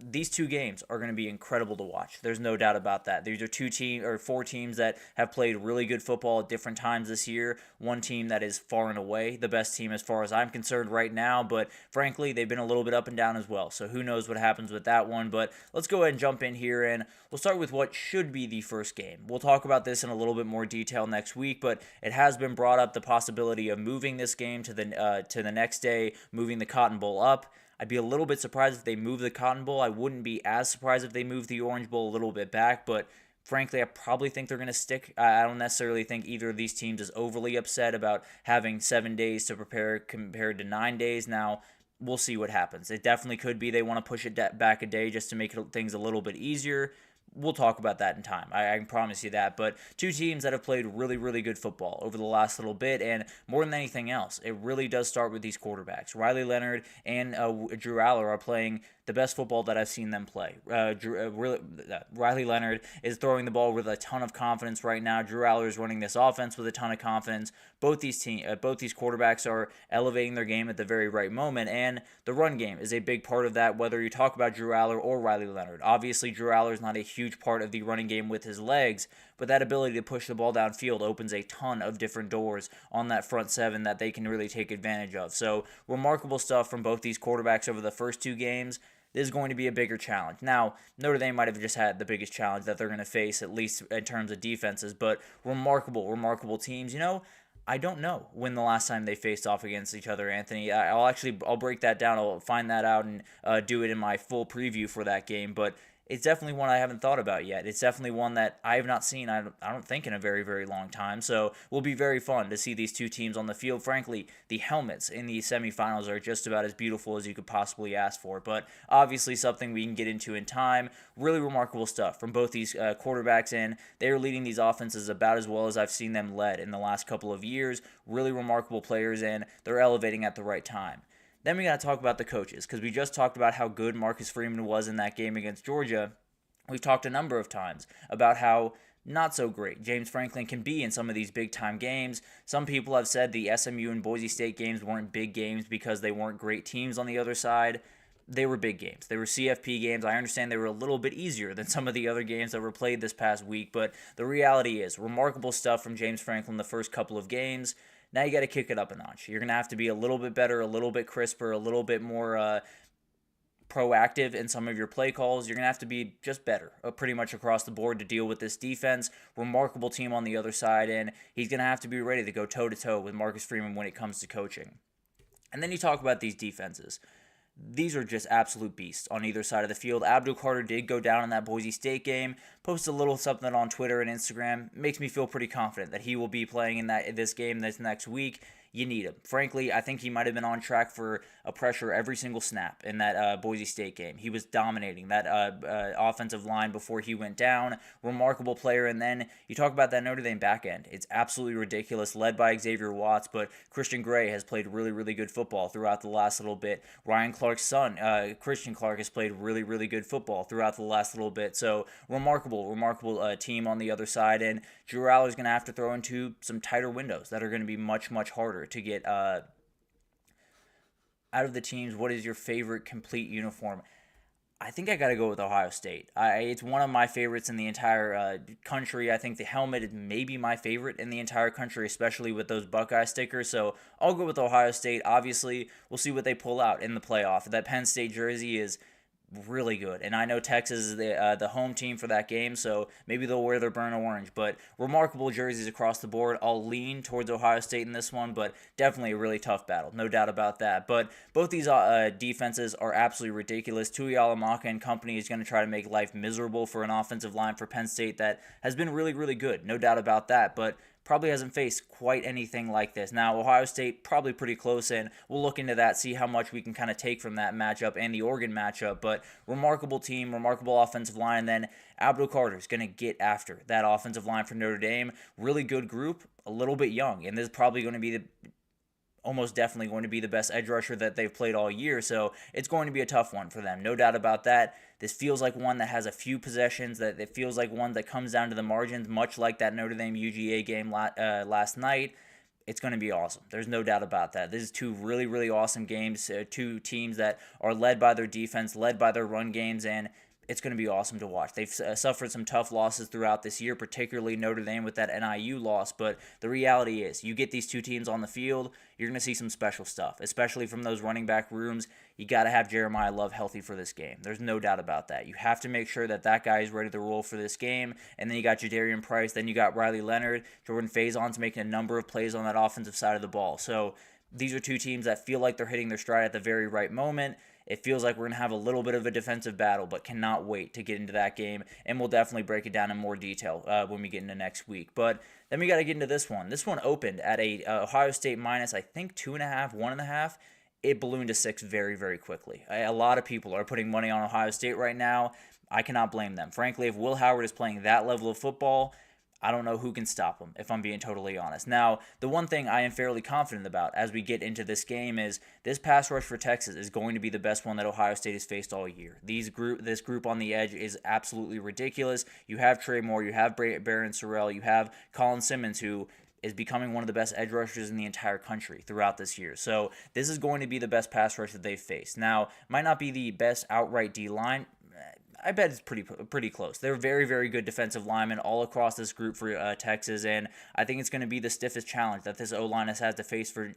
these two games are going to be incredible to watch. There's no doubt about that. These are 4 teams that have played really good football at different times this year. One team that is far and away the best team as far as I'm concerned right now, but frankly, they've been a little bit up and down as well. So who knows what happens with that one, but let's go ahead and jump in here, and we'll start with what should be the first game. We'll talk about this in a little bit more detail next week, but it has been brought up the possibility of moving this game to the next day, moving the Cotton Bowl up. I'd be a little bit surprised if they move the Cotton Bowl. I wouldn't be as surprised if they move the Orange Bowl a little bit back, but frankly, I probably think they're going to stick. I don't necessarily think either of these teams is overly upset about having 7 days to prepare compared to 9 days. Now, we'll see what happens. It definitely could be they want to push it back a day just to make things a little bit easier. We'll talk about that in time. I can promise you that. But two teams that have played really, really good football over the last little bit, and more than anything else, it really does start with these quarterbacks. Riley Leonard and Drew Aller are playing the best football that I've seen them play. Riley Leonard is throwing the ball with a ton of confidence right now. Drew Aller is running this offense with a ton of confidence. Both these quarterbacks are elevating their game at the very right moment, and the run game is a big part of that, whether you talk about Drew Aller or Riley Leonard. Obviously, Drew Aller is not a huge part of the running game with his legs, but that ability to push the ball downfield opens a ton of different doors on that front seven that they can really take advantage of. So, remarkable stuff from both these quarterbacks over the first 2 games. This is going to be a bigger challenge. Now, Notre Dame might have just had the biggest challenge that they're going to face, at least in terms of defenses, but remarkable teams. I don't know when the last time they faced off against each other, Anthony. I'll break that down. I'll find that out and do it in my full preview for that game, but it's definitely one I haven't thought about yet. It's definitely one that I have not seen, I don't think, in a very, very long time. So it will be very fun to see these two teams on the field. Frankly, the helmets in the semifinals are just about as beautiful as you could possibly ask for. But obviously something we can get into in time. Really remarkable stuff from both these quarterbacks, and they are leading these offenses about as well as I've seen them led in the last couple of years. Really remarkable players, and they're elevating at the right time. Then we got to talk about the coaches, because we just talked about how good Marcus Freeman was in that game against Georgia. We've talked a number of times about how not so great James Franklin can be in some of these big-time games. Some people have said the SMU and Boise State games weren't big games because they weren't great teams on the other side. They were big games. They were CFP games. I understand they were a little bit easier than some of the other games that were played this past week, but the reality is remarkable stuff from James Franklin the first couple of games. Now you got to kick it up a notch. You're going to have to be a little bit better, a little bit crisper, a little bit more proactive in some of your play calls. You're going to have to be just better pretty much across the board to deal with this defense. Remarkable team on the other side, and he's going to have to be ready to go toe-to-toe with Marcus Freeman when it comes to coaching. And then you talk about these defenses. These are just absolute beasts on either side of the field. Abdul Carter did go down in that Boise State game, posted a little something on Twitter and Instagram. Makes me feel pretty confident that he will be playing in this game this next week. You need him. Frankly, I think he might have been on track for a pressure every single snap in that Boise State game. He was dominating that offensive line before he went down. Remarkable player. And then you talk about that Notre Dame back end. It's absolutely ridiculous, led by Xavier Watts, but Christian Gray has played really, really good football throughout the last little bit. Ryan Clark's son, Christian Clark, has played really, really good football throughout the last little bit. So remarkable team on the other side. And Drew Aller's going to have to throw into some tighter windows that are going to be much, much harder to get out of the teams. What is your favorite complete uniform? I think I got to go with Ohio State. It's one of my favorites in the entire country. I think the helmet is maybe my favorite in the entire country, especially with those Buckeye stickers. So I'll go with Ohio State. Obviously, we'll see what they pull out in the playoff. That Penn State jersey is really good, and I know Texas is the home team for that game, so maybe they'll wear their burnt orange, but remarkable jerseys across the board. I'll lean towards Ohio State in this one, but definitely a really tough battle, no doubt about that. But both these defenses are absolutely ridiculous. Tuihalamaka and company is going to try to make life miserable for an offensive line for Penn State that has been really, really good, no doubt about that, but probably hasn't faced quite anything like this. Now, Ohio State probably pretty close, and we'll look into that, see how much we can kind of take from that matchup and the Oregon matchup. But remarkable team, remarkable offensive line. And then Abdul Carter is going to get after that offensive line for Notre Dame. Really good group, a little bit young, and this is probably going to be almost definitely going to be the best edge rusher that they've played all year, so it's going to be a tough one for them, no doubt about that. This feels like one that has a few possessions, that it feels like one that comes down to the margins, much like that Notre Dame UGA game last night. It's going to be awesome. There's no doubt about that. This is two really, really awesome games, two teams that are led by their defense, led by their run games, and it's going to be awesome to watch. They've suffered some tough losses throughout this year, particularly Notre Dame with that NIU loss, but the reality is you get these two teams on the field, you're going to see some special stuff, especially from those running back rooms. You got to have Jeremiah Love healthy for this game. There's no doubt about that. You have to make sure that that guy is ready to roll for this game, and then you got Jadarian Price, then you got Riley Leonard, Jordan Faison's making a number of plays on that offensive side of the ball. So these are two teams that feel like they're hitting their stride at the very right moment. It feels like we're going to have a little bit of a defensive battle, but cannot wait to get into that game, and we'll definitely break it down in more detail when we get into next week. But then we got to get into this one. This one opened at a Ohio State minus, I think, 2.5, 1.5. It ballooned to 6 very, very quickly. A lot of people are putting money on Ohio State right now. I cannot blame them. Frankly, if Will Howard is playing that level of football, I don't know who can stop him, if I'm being totally honest. Now, the one thing I am fairly confident about as we get into this game is this pass rush for Texas is going to be the best one that Ohio State has faced all year. This group on the edge is absolutely ridiculous. You have Trey Moore, you have Barron Sorrell, you have Colin Simmons, who is becoming one of the best edge rushers in the entire country throughout this year. So this is going to be the best pass rush that they've faced. Now, might not be the best outright D-line. I bet it's pretty close. They're very, very good defensive linemen all across this group for Texas, and I think it's going to be the stiffest challenge that this O-line has had to face for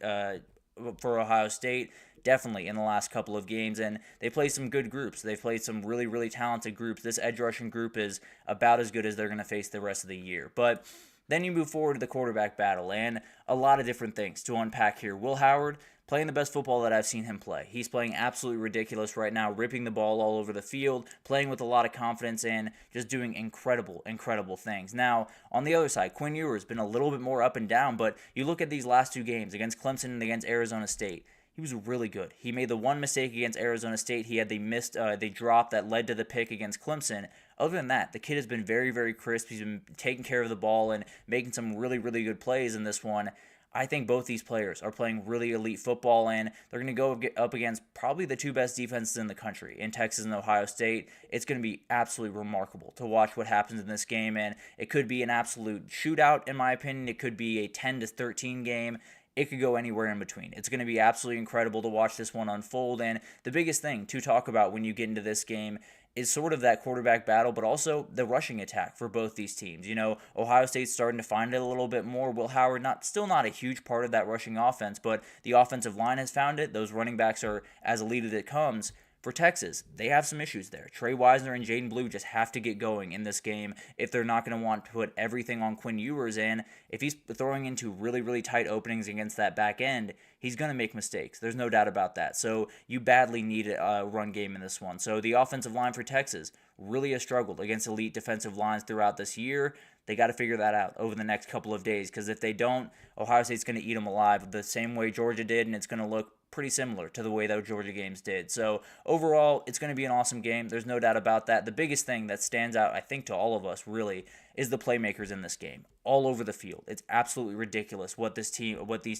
Ohio State, definitely in the last couple of games, and they played some good groups. They've played some really, really talented groups. This edge rushing group is about as good as they're going to face the rest of the year. But then you move forward to the quarterback battle, and a lot of different things to unpack here. Will Howard playing the best football that I've seen him play. He's playing absolutely ridiculous right now, ripping the ball all over the field, playing with a lot of confidence, and just doing incredible, incredible things. Now, on the other side, Quinn Ewers has been a little bit more up and down, but you look at these last two games against Clemson and against Arizona State. He was really good. He made the one mistake against Arizona State. He had the drop that led to the pick against Clemson. Other than that, the kid has been very, very crisp. He's been taking care of the ball and making some really, really good plays in this one. I think both these players are playing really elite football, and they're going to go up against probably the two best defenses in the country, in Texas and Ohio State. It's going to be absolutely remarkable to watch what happens in this game, and it could be an absolute shootout, in my opinion. It could be a 10-13 game. It could go anywhere in between. It's going to be absolutely incredible to watch this one unfold, and the biggest thing to talk about when you get into this game is sort of that quarterback battle, but also the rushing attack for both these teams. You know, Ohio State's starting to find it a little bit more. Will Howard, still not a huge part of that rushing offense, but the offensive line has found it. Those running backs are as elite as it comes. For Texas, they have some issues there. Trey Wisner and Jaden Blue just have to get going in this game if they're not going to want to put everything on Quinn Ewers in. If he's throwing into really, really tight openings against that back end, he's going to make mistakes. There's no doubt about that. So you badly need a run game in this one. So the offensive line for Texas really has struggled against elite defensive lines throughout this year. They got to figure that out over the next couple of days, because if they don't, Ohio State's going to eat them alive the same way Georgia did, and it's going to look pretty similar to the way those Georgia games did. So overall, it's going to be an awesome game. There's no doubt about that. The biggest thing that stands out, I think, to all of us really is the playmakers in this game all over the field. It's absolutely ridiculous what these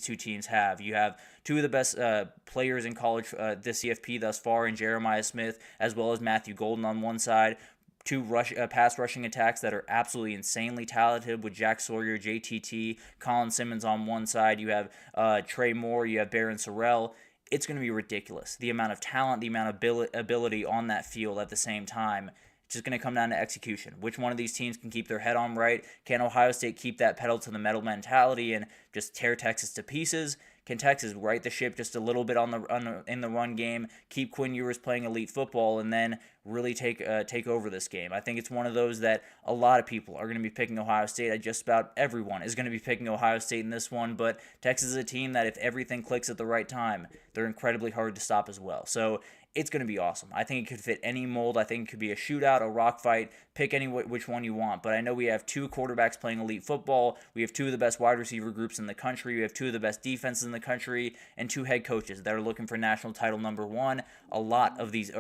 two teams have. You have two of the best players in college, the CFP thus far, in Jeremiah Smith as well as Matthew Golden on one side. Two pass rushing attacks that are absolutely insanely talented with Jack Sawyer, JTT, Colin Simmons on one side. You have Trey Moore, you have Barron Sorrell. It's going to be ridiculous. The amount of talent, the amount of ability on that field at the same time. It's just going to come down to execution. Which one of these teams can keep their head on right? Can Ohio State keep that pedal to the metal mentality and just tear Texas to pieces? Can Texas right the ship just a little bit in the run game, keep Quinn Ewers playing elite football, and then really take over this game? I think it's one of those that a lot of people are going to be picking Ohio State. Just about everyone is going to be picking Ohio State in this one, but Texas is a team that if everything clicks at the right time, they're incredibly hard to stop as well. So It's going to be awesome. I think it could fit any mold. I think it could be a shootout, a rock fight, pick which one you want. But I know we have two quarterbacks playing elite football. We have two of the best wide receiver groups in the country. We have two of the best defenses in the country and two head coaches that are looking for national title number one. All of these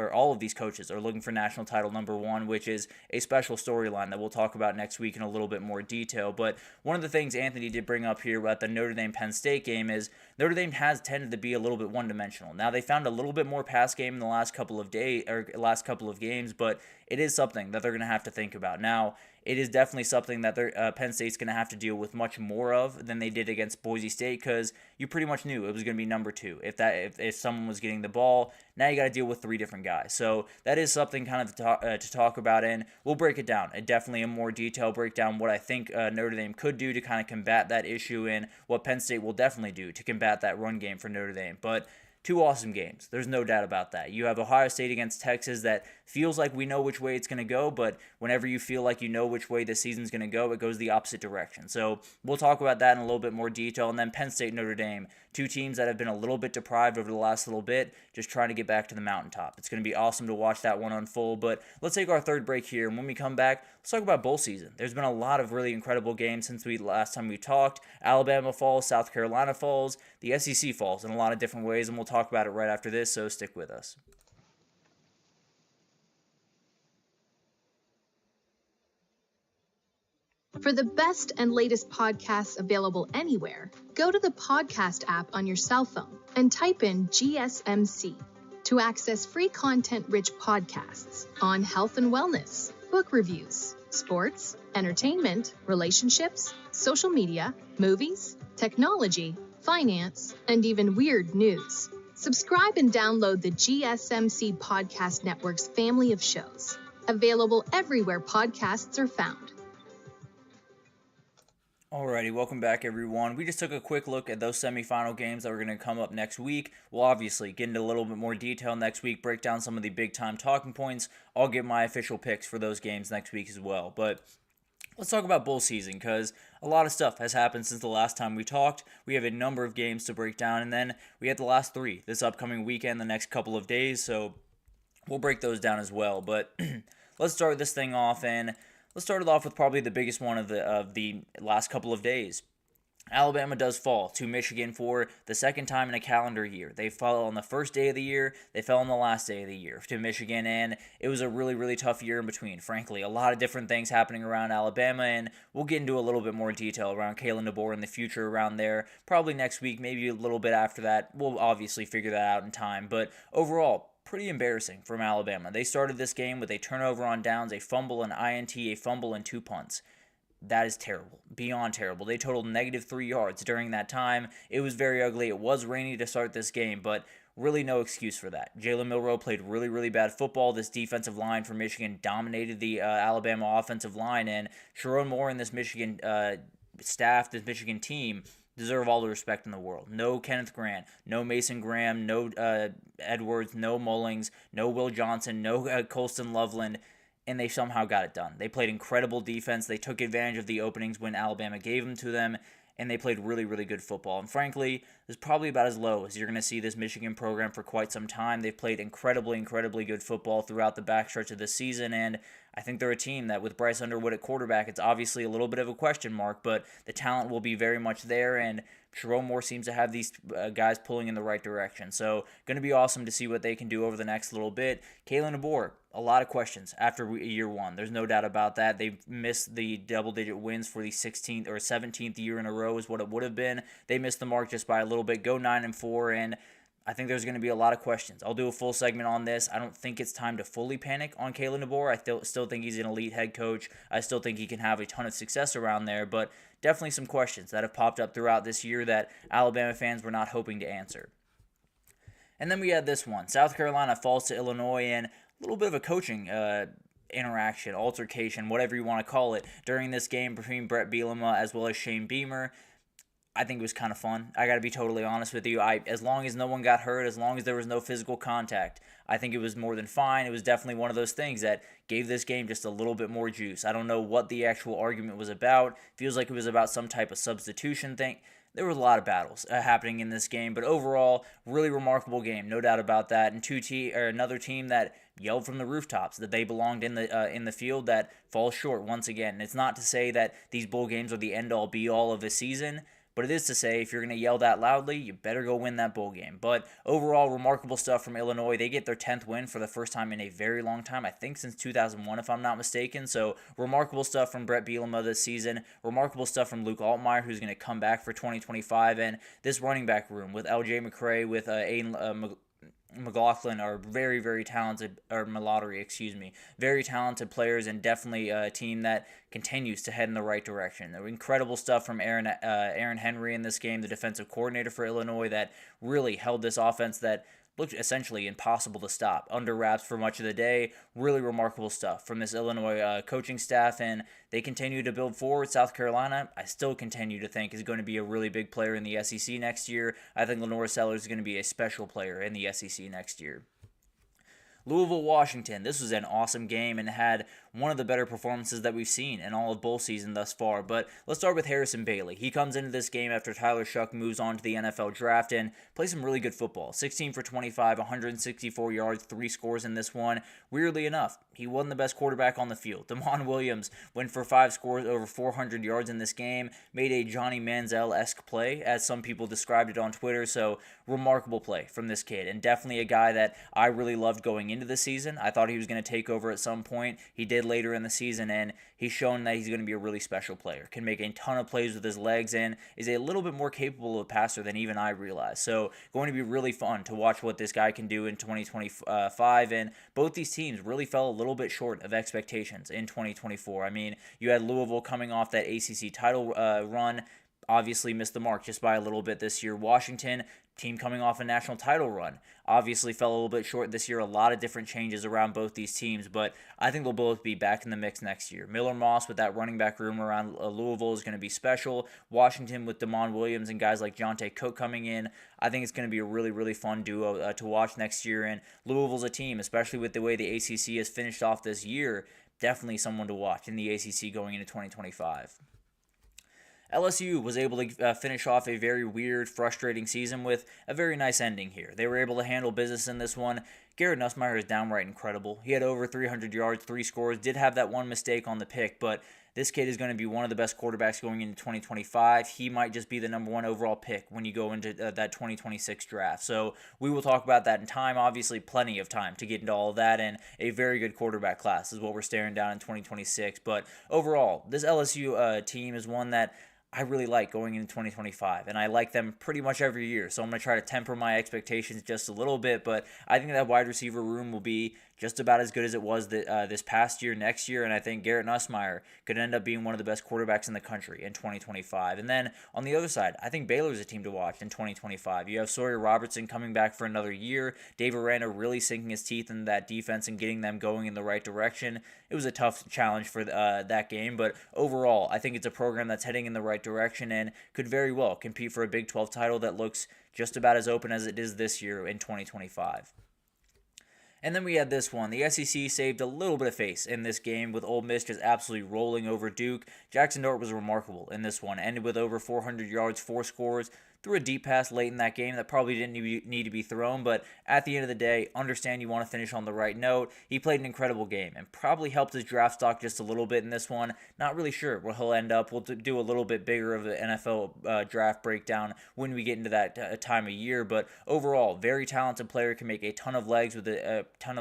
coaches are looking for national title number one, which is a special storyline that we'll talk about next week in a little bit more detail. But one of the things Anthony did bring up here about the Notre Dame-Penn State game is Notre Dame has tended to be a little bit one-dimensional. Now, they found a little bit more pass game in the last couple of games, but it is something that they're going to have to think about. Now, it is definitely something that Penn State's going to have to deal with much more of than they did against Boise State, because you pretty much knew it was going to be number two. If someone was getting the ball, now you got to deal with three different guys. So that is something kind of to talk about, and we'll break it down. Definitely in more detail, break down what I think Notre Dame could do to kind of combat that issue, and what Penn State will definitely do to combat that run game for Notre Dame. But two awesome games. There's no doubt about that. You have Ohio State against Texas that feels like we know which way it's going to go, but whenever you feel like you know which way the season's going to go, it goes the opposite direction. So we'll talk about that in a little bit more detail. And then Penn State, Notre Dame, two teams that have been a little bit deprived over the last little bit, just trying to get back to the mountaintop. It's going to be awesome to watch that one unfold. But let's take our third break here, and when we come back, let's talk about bowl season. There's been a lot of really incredible games since last time we talked. Alabama falls, South Carolina falls, the SEC falls in a lot of different ways, and we'll talk about it right after this, so stick with us. For the best and latest podcasts available anywhere, go to the podcast app on your cell phone and type in GSMC to access free content-rich podcasts on health and wellness, book reviews, sports, entertainment, relationships, social media, movies, technology, finance, and even weird news. Subscribe and download the GSMC Podcast Network's family of shows, available everywhere podcasts are found. Alrighty, welcome back everyone. We just took a quick look at those semifinal games that are going to come up next week. We'll obviously get into a little bit more detail next week, break down some of the big time talking points. I'll give my official picks for those games next week as well. But let's talk about bowl season, because a lot of stuff has happened since the last time we talked. We have a number of games to break down, and then we have the last three this upcoming weekend, the next couple of days, so we'll break those down as well. But let's start this thing off, and let's start it off with probably the biggest one of the last couple of days. Alabama does fall to Michigan for the second time in a calendar year. They fell on the first day of the year. They fell on the last day of the year to Michigan, and it was a really, really tough year in between, frankly. A lot of different things happening around Alabama, and we'll get into a little bit more detail around Kalen DeBoer in the future around there, probably next week, maybe a little bit after that. We'll obviously figure that out in time, but overall, pretty embarrassing from Alabama. They started this game with a turnover on downs, a fumble, an INT, a fumble, and 2 punts. That is terrible, beyond terrible. They totaled -3 yards during that time. It was very ugly. It was rainy to start this game, but really no excuse for that. Jalen Milroe played really, really bad football. This defensive line for Michigan dominated the Alabama offensive line, and Sharon Moore and this Michigan staff, this Michigan team, deserve all the respect in the world. No Kenneth Grant, no Mason Graham, no Edwards, no Mullings, no Will Johnson, no Colston Loveland, and they somehow got it done. They played incredible defense. They took advantage of the openings when Alabama gave them to them, and they played really, really good football. And frankly, it's probably about as low as you're going to see this Michigan program for quite some time. They've played incredibly, incredibly good football throughout the backstretch of this season, and I think they're a team that with Bryce Underwood at quarterback, it's obviously a little bit of a question mark, but the talent will be very much there, and Sharon Moore seems to have these guys pulling in the right direction. So going to be awesome to see what they can do over the next little bit. Kalen DeBoer, a lot of questions after year one. There's no doubt about that. They've missed the double-digit wins for the 16th or 17th year in a row is what it would have been. They missed the mark just by a little bit. Go 9-4, and I think there's going to be a lot of questions. I'll do a full segment on this. I don't think it's time to fully panic on Kalen DeBoer. I still think he's an elite head coach. I still think he can have a ton of success around there, but definitely some questions that have popped up throughout this year that Alabama fans were not hoping to answer. And then we had this one. South Carolina falls to Illinois, and a little bit of a coaching interaction, altercation, whatever you want to call it, during this game between Brett Bielema as well as Shane Beamer. I think it was kind of fun. I got to be totally honest with you. As long as no one got hurt, as long as there was no physical contact, I think it was more than fine. It was definitely one of those things that gave this game just a little bit more juice. I don't know what the actual argument was about. Feels like it was about some type of substitution thing. there were a lot of battles happening in this game, but overall, really remarkable game, no doubt about that. And another team that yelled from the rooftops that they belonged in the field that falls short once again. And it's not to say that these bowl games are the end-all be-all of a season, but it is to say, if you're going to yell that loudly, you better go win that bowl game. But overall, remarkable stuff from Illinois. They get their 10th win for the first time in a very long time, I think since 2001, if I'm not mistaken. So remarkable stuff from Brett Bielema this season. Remarkable stuff from Luke Altmaier, who's going to come back for 2025. And this running back room with L.J. McCray, with Aiden McLaughlin are very, very talented, or Mallory, very talented players, and definitely a team that continues to head in the right direction. There were incredible stuff from Aaron Henry in this game, the defensive coordinator for Illinois, that really held this offense that looked essentially impossible to stop under wraps for much of the day. Really remarkable stuff from this Illinois coaching staff, and they continue to build forward. South Carolina, I still continue to think, is going to be a really big player in the SEC next year. I think Lenore Sellers is going to be a special player in the SEC next year. Louisville, Washington. This was an awesome game and had one of the better performances that we've seen in all of bowl season thus far. But let's start with Harrison Bailey. He comes into this game after Tyler Shuck moves on to the NFL draft and plays some really good football. 16 for 25, 164 yards, 3 scores in this one. Weirdly enough, he wasn't the best quarterback on the field. Damon Williams went for 5 scores, over 400 yards in this game, made a Johnny Manziel-esque play, as some people described it on Twitter. So remarkable play from this kid, and definitely a guy that I really loved going into the season. I thought he was going to take over at some point. He did later in the season, and he's shown that he's going to be a really special player. Can make a ton of plays with his legs, and is a little bit more capable of a passer than even I realized. So going to be really fun to watch what this guy can do in 2025, and both these teams really fell a little bit short of expectations in 2024. I mean, you had Louisville coming off that ACC title run, obviously missed the mark just by a little bit this year. Washington, team coming off a national title run, obviously fell a little bit short this year. A lot of different changes around both these teams, but I think they'll both be back in the mix next year. Miller Moss with that running back room around Louisville is going to be special. Washington with Damon Williams and guys like Jonte Cook coming in, I think it's going to be a really, really fun duo to watch next year. And Louisville's a team, especially with the way the ACC has finished off this year, definitely someone to watch in the ACC going into 2025. LSU was able to finish off a very weird, frustrating season with a very nice ending here. They were able to handle business in this one. Garrett Nussmeier is downright incredible. He had over 300 yards, 3 scores, did have that one mistake on the pick, but this kid is going to be one of the best quarterbacks going into 2025. He might just be the number 1 overall pick when you go into that 2026 draft. So we will talk about that in time. Obviously, plenty of time to get into all of that, and a very good quarterback class is what we're staring down in 2026. But overall, this LSU team is one that I really like going into 2025, and I like them pretty much every year, so I'm going to try to temper my expectations just a little bit, but I think that wide receiver room will be just about as good as it was this past year, next year, and I think Garrett Nussmeier could end up being one of the best quarterbacks in the country in 2025. And then on the other side, I think Baylor's a team to watch in 2025. You have Sawyer Robertson coming back for another year, Dave Aranda really sinking his teeth in that defense and getting them going in the right direction. It was a tough challenge for that game, but overall, I think it's a program that's heading in the right direction and could very well compete for a Big 12 title that looks just about as open as it is this year in 2025. And then we had this one. The SEC saved a little bit of face in this game with Ole Miss just absolutely rolling over Duke. Jackson Dart was remarkable in this one. Ended with over 400 yards, 4 scores. Threw a deep pass late in that game that probably didn't need to be thrown, but at the end of the day, understand you want to finish on the right note. He played an incredible game and probably helped his draft stock just a little bit in this one. Not really sure where he'll end up. We'll do a little bit bigger of an NFL draft breakdown when we get into that time of year, but overall, very talented player, can make a ton of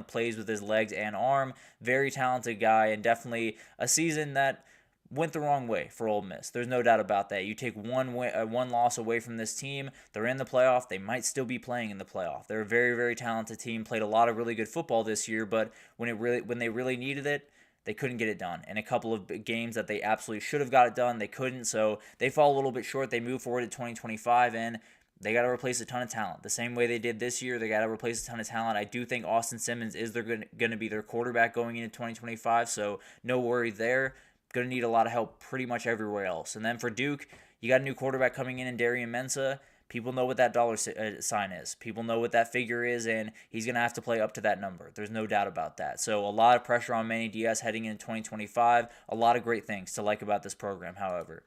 plays with his legs and arm. Very talented guy, and definitely a season that went the wrong way for Ole Miss. There's no doubt about that. You take one loss away from this team, they're in the playoff. They might still be playing in the playoff. They're a very, very talented team. Played a lot of really good football this year, but when they really needed it, they couldn't get it done. In a couple of games that they absolutely should have got it done, they couldn't. So they fall a little bit short. They move forward to 2025, and they got to replace a ton of talent. The same way they did this year, they got to replace a ton of talent. I do think Austin Simmons is going to be their quarterback going into 2025, so no worry there. Going to need a lot of help pretty much everywhere else. And then for Duke, you got a new quarterback coming in Darian Mensah. People know what that dollar sign is. People know what that figure is, and he's going to have to play up to that number. There's no doubt about that. So a lot of pressure on Manny Diaz heading into 2025. A lot of great things to like about this program, however.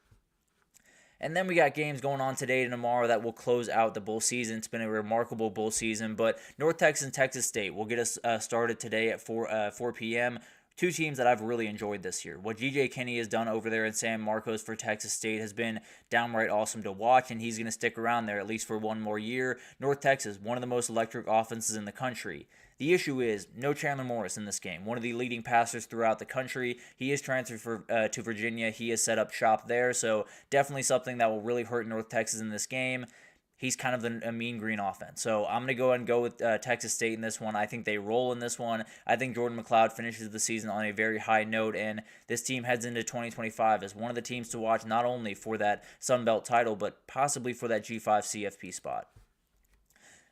And then we got games going on today and tomorrow that will close out the bowl season. It's been a remarkable bowl season, but North Texas and Texas State will get us started today at 4 p.m. Two teams that I've really enjoyed this year. What G.J. Kinney has done over there in San Marcos for Texas State has been downright awesome to watch, and he's going to stick around there at least for one more year. North Texas, one of the most electric offenses in the country. The issue is no Chandler Morris in this game, one of the leading passers throughout the country. He is transferred to Virginia. He has set up shop there, so definitely something that will really hurt North Texas in this game. He's kind of a mean green offense. So I'm going to go ahead and go with Texas State in this one. I think they roll in this one. I think Jordan McLeod finishes the season on a very high note, and this team heads into 2025 as one of the teams to watch not only for that Sun Belt title, but possibly for that G5 CFP spot.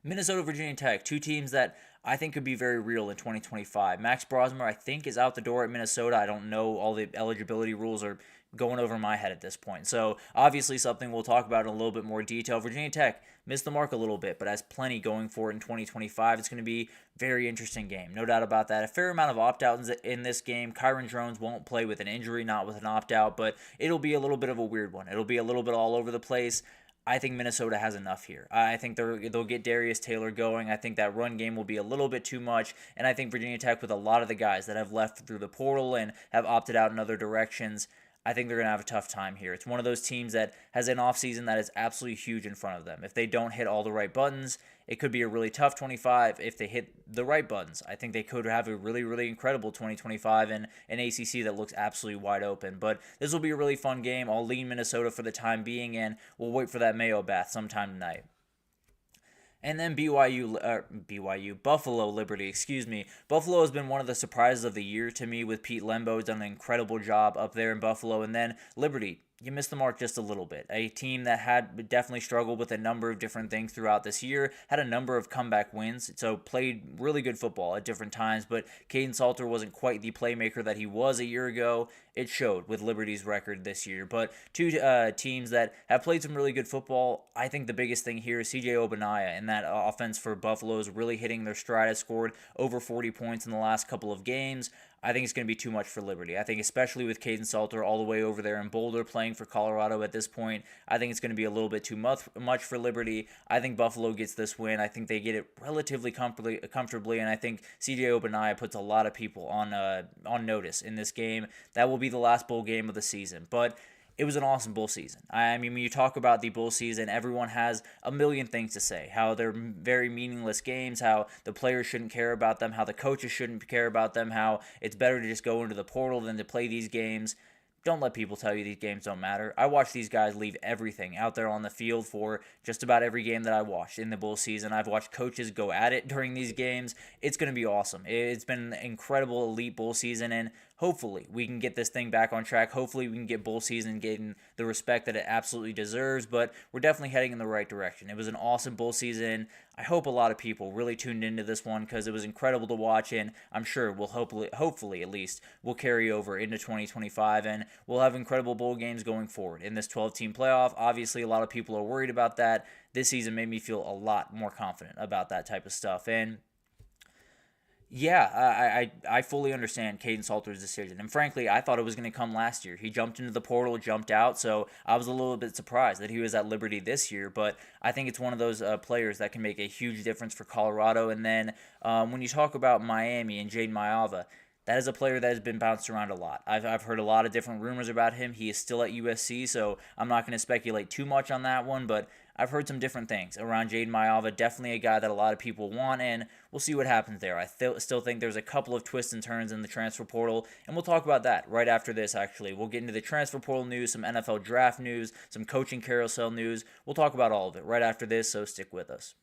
Minnesota, Virginia Tech, two teams that I think could be very real in 2025. Max Brosmer, I think, is out the door at Minnesota. I don't know. All the eligibility rules are going over my head at this point. So, obviously, something we'll talk about in a little bit more detail. Virginia Tech missed the mark a little bit, but has plenty going for it in 2025. It's going to be a very interesting game. No doubt about that. A fair amount of opt-outs in this game. Kyron Drones won't play with an injury, not with an opt-out, but it'll be a little bit of a weird one. It'll be a little bit all over the place. I think Minnesota has enough here. I think they'll get Darius Taylor going. I think that run game will be a little bit too much, and I think Virginia Tech, with a lot of the guys that have left through the portal and have opted out in other directions, I think they're going to have a tough time here. It's one of those teams that has an offseason that is absolutely huge in front of them. If they don't hit all the right buttons, it could be a really tough 25. If they hit the right buttons, I think they could have a really, really incredible 2025 and an ACC that looks absolutely wide open. But this will be a really fun game. I'll lean Minnesota for the time being, and we'll wait for that Mayo bath sometime tonight. And then Buffalo Liberty, Buffalo has been one of the surprises of the year to me with Pete Lembo. He's done an incredible job up there in Buffalo. And then Liberty, you missed the mark just a little bit. A team that had definitely struggled with a number of different things throughout this year, had a number of comeback wins, so played really good football at different times, but Caden Salter wasn't quite the playmaker that he was a year ago. It showed with Liberty's record this year. But two teams that have played some really good football. I think the biggest thing here is CJ Obanaya, and that offense for Buffalo is really hitting their stride. Has scored over 40 points in the last couple of games. I think it's going to be too much for Liberty. I think especially with Caden Salter all the way over there in Boulder playing for Colorado at this point, I think it's going to be a little bit too much for Liberty. I think Buffalo gets this win. I think they get it relatively comfortably, and I think CJ Obanaya puts a lot of people on notice in this game. That will be the last bowl game of the season. But it was an awesome bowl season. I mean, when you talk about the bowl season, everyone has a million things to say. How they're very meaningless games, how the players shouldn't care about them, how the coaches shouldn't care about them, how it's better to just go into the portal than to play these games. Don't let people tell you these games don't matter. I watch these guys leave everything out there on the field for just about every game that I watched in the bowl season. I've watched coaches go at it during these games. It's going to be awesome. It's been an incredible elite bowl season, and hopefully we can get this thing back on track. Hopefully we can get bowl season getting the respect that it absolutely deserves, but we're definitely heading in the right direction. It was an awesome bowl season. I hope a lot of people really tuned into this one because it was incredible to watch, and I'm sure we'll hopefully at least, will carry over into 2025, and we'll have incredible bowl games going forward in this 12-team playoff. Obviously, a lot of people are worried about that. This season made me feel a lot more confident about that type of stuff, and yeah, I fully understand Caden Salter's decision. And frankly, I thought it was going to come last year. He jumped into the portal, jumped out, so I was a little bit surprised that he was at Liberty this year. But I think it's one of those players that can make a huge difference for Colorado. And then when you talk about Miami and Jaden Maiava, that is a player that has been bounced around a lot. I've heard a lot of different rumors about him. He is still at USC, so I'm not going to speculate too much on that one, but I've heard some different things around Jaden Maiava. Definitely a guy that a lot of people want, and we'll see what happens there. I still think there's a couple of twists and turns in the transfer portal, and we'll talk about that right after this, actually. We'll get into the transfer portal news, some NFL draft news, some coaching carousel news. We'll talk about all of it right after this, so stick with us.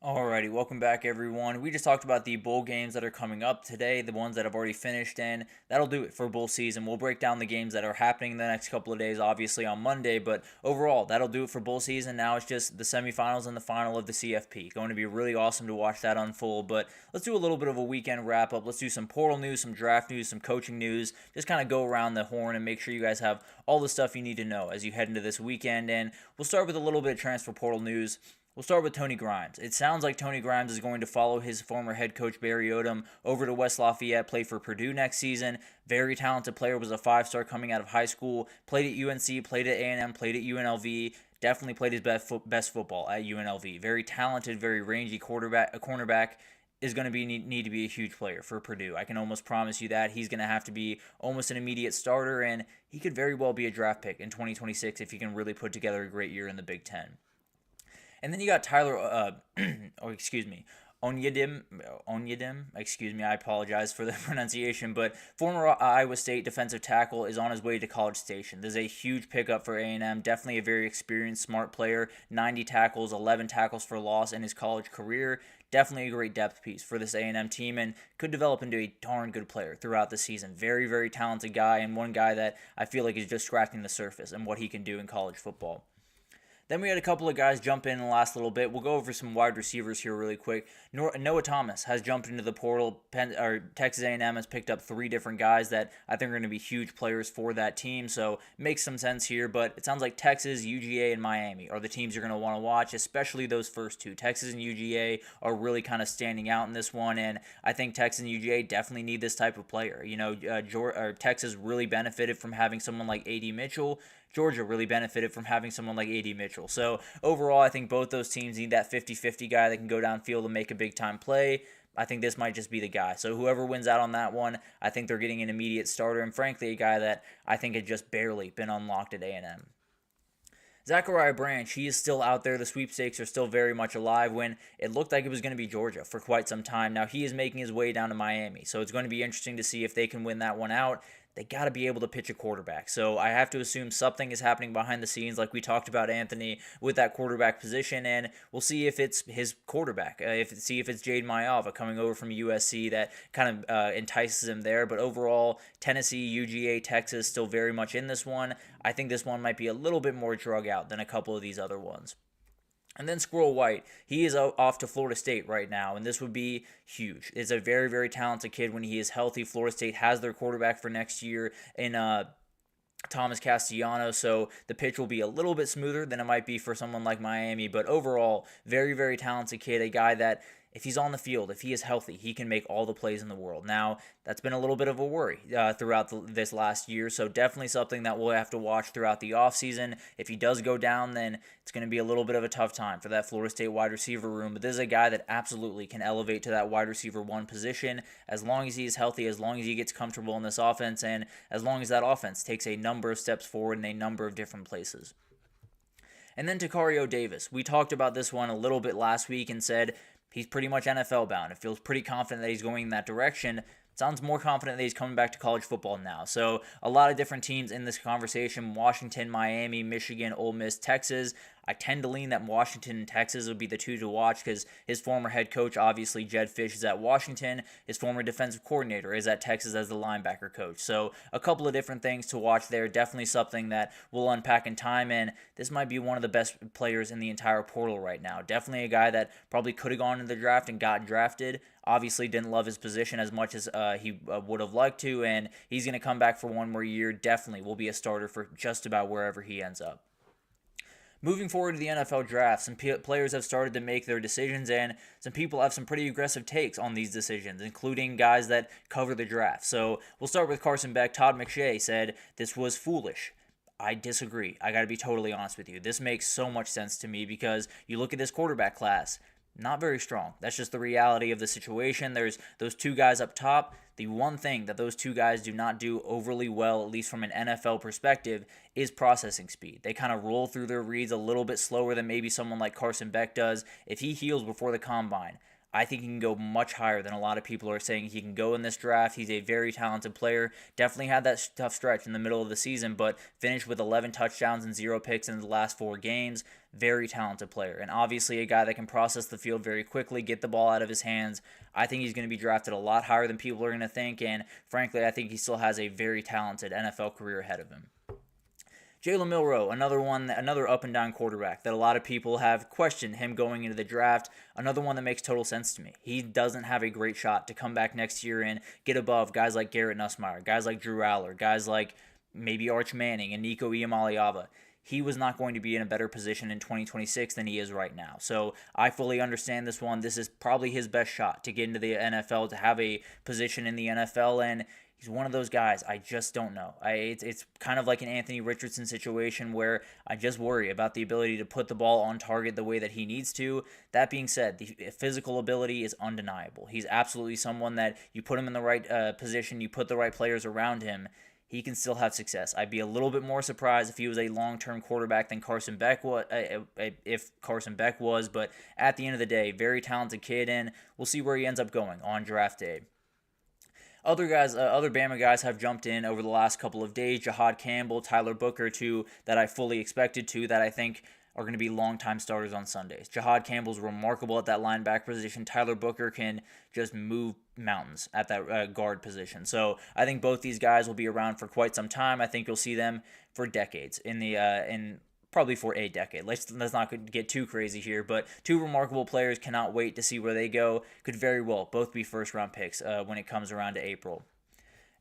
Alrighty, welcome back everyone. We just talked about the bowl games that are coming up today, the ones that have already finished, and that'll do it for bowl season. We'll break down the games that are happening in the next couple of days, obviously on Monday, but overall, that'll do it for bowl season. Now it's just the semifinals and the final of the CFP. Going to be really awesome to watch that unfold, but let's do a little bit of a weekend wrap-up. Let's do some portal news, some draft news, some coaching news, just kind of go around the horn and make sure you guys have all the stuff you need to know as you head into this weekend, and we'll start with a little bit of transfer portal news. We'll start with Tony Grimes. It sounds like Tony Grimes is going to follow his former head coach Barry Odom over to West Lafayette, play for Purdue next season. Very talented player, was a 5-star coming out of high school, played at UNC, played at A&M, played at UNLV, definitely played his best football at UNLV. Very talented, very rangy cornerback. Is going to need to be a huge player for Purdue. I can almost promise you that. He's going to have to be almost an immediate starter, and he could very well be a draft pick in 2026 if he can really put together a great year in the Big Ten. And then you got Tyler, Onyedim, I apologize for the pronunciation, but former Iowa State defensive tackle is on his way to College Station. This is a huge pickup for A&M, definitely a very experienced, smart player, 90 tackles, 11 tackles for loss in his college career. Definitely a great depth piece for this A&M team and could develop into a darn good player throughout the season. Very, very talented guy and one guy that I feel like is just scratching the surface and what he can do in college football. Then we had a couple of guys jump in the last little bit. We'll go over some wide receivers here really quick. Noah Thomas has jumped into the portal. Texas A&M has picked up 3 different guys that I think are going to be huge players for that team, so it makes some sense here. But it sounds like Texas, UGA, and Miami are the teams you're going to want to watch, especially those first 2. Texas and UGA are really kind of standing out in this one, and I think Texas and UGA definitely need this type of player. You know, Texas really benefited from having someone like A.D. Mitchell. Georgia really benefited from having someone like A.D. Mitchell. So overall, I think both those teams need that 50-50 guy that can go downfield and make a big-time play. I think this might just be the guy. So whoever wins out on that one, I think they're getting an immediate starter, and frankly, a guy that I think had just barely been unlocked at A&M. Zachariah Branch, he is still out there. The sweepstakes are still very much alive when it looked like it was going to be Georgia for quite some time. Now he is making his way down to Miami, so it's going to be interesting to see if they can win that one out. They got to be able to pitch a quarterback. So I have to assume something is happening behind the scenes like we talked about Anthony with that quarterback position, and we'll see if it's his quarterback. See if it's Jade Mayava coming over from USC that kind of entices him there. But overall, Tennessee, UGA, Texas still very much in this one. I think this one might be a little bit more drug out than a couple of these other ones. And then Squirrel White, he is off to Florida State right now, and this would be huge. It's a very, very talented kid when he is healthy. Florida State has their quarterback for next year in Thomas Castellanos, so the pitch will be a little bit smoother than it might be for someone like Miami, but overall, very, very talented kid, a guy that if he's on the field, if he is healthy, he can make all the plays in the world. Now, that's been a little bit of a worry throughout this last year, so definitely something that we'll have to watch throughout the offseason. If he does go down, then it's going to be a little bit of a tough time for that Florida State wide receiver room, but this is a guy that absolutely can elevate to that wide receiver 1 position as long as he is healthy, as long as he gets comfortable in this offense, and as long as that offense takes a number of steps forward in a number of different places. And then Takario Davis. We talked about this one a little bit last week and said he's pretty much NFL bound. It feels pretty confident that he's going in that direction. Sounds more confident that he's coming back to college football now. So a lot of different teams in this conversation: Washington, Miami, Michigan, Ole Miss, Texas. I tend to lean that Washington and Texas would be the 2 to watch because his former head coach, obviously Jed Fish, is at Washington. His former defensive coordinator is at Texas as the linebacker coach. So a couple of different things to watch there. Definitely something that we'll unpack in time, and this might be one of the best players in the entire portal right now. Definitely a guy that probably could have gone into the draft and got drafted. Obviously didn't love his position as much as he would have liked to, and he's going to come back for one more year. Definitely will be a starter for just about wherever he ends up. Moving forward to the NFL draft, some players have started to make their decisions, and some people have some pretty aggressive takes on these decisions, including guys that cover the draft. So we'll start with Carson Beck. Todd McShay said this was foolish. I disagree. I got to be totally honest with you. This makes so much sense to me because you look at this quarterback class, not very strong. That's just the reality of the situation. There's those 2 guys up top. The one thing that those 2 guys do not do overly well, at least from an NFL perspective, is processing speed. They kind of roll through their reads a little bit slower than maybe someone like Carson Beck does. If he heals before the combine, I think he can go much higher than a lot of people are saying he can go in this draft. He's a very talented player. Definitely had that tough stretch in the middle of the season, but finished with 11 touchdowns and 0 picks in the last 4 games. Very talented player, and obviously a guy that can process the field very quickly, get the ball out of his hands. I think he's going to be drafted a lot higher than people are going to think, and frankly, I think he still has a very talented NFL career ahead of him. Jalen Milroe, another up and down quarterback that a lot of people have questioned him going into the draft. Another one that makes total sense to me. He doesn't have a great shot to come back next year and get above guys like Garrett Nussmeier, guys like Drew Aller, guys like maybe Arch Manning and Nico Iamaleava. He was not going to be in a better position in 2026 than he is right now. So I fully understand this one. This is probably his best shot to get into the NFL, to have a position in the NFL, and he's one of those guys, I just don't know. It's kind of like an Anthony Richardson situation where I just worry about the ability to put the ball on target the way that he needs to. That being said, the physical ability is undeniable. He's absolutely someone that you put him in the right position, you put the right players around him, he can still have success. I'd be a little bit more surprised if he was a long-term quarterback than Carson Beck was, if Carson Beck was, but at the end of the day, very talented kid, and we'll see where he ends up going on draft day. Other Bama guys have jumped in over the last couple of days. Jahad Campbell, Tyler Booker, two that I fully expected to, that I think are going to be long-time starters on Sundays. Jahad Campbell's remarkable at that linebacker position. Tyler Booker can just move mountains at that guard position. So I think both these guys will be around for quite some time. I think you'll see them for decades probably for a decade. Let's not get too crazy here, but two remarkable players. Cannot wait to see where they go. Could very well both be first-round picks when it comes around to April.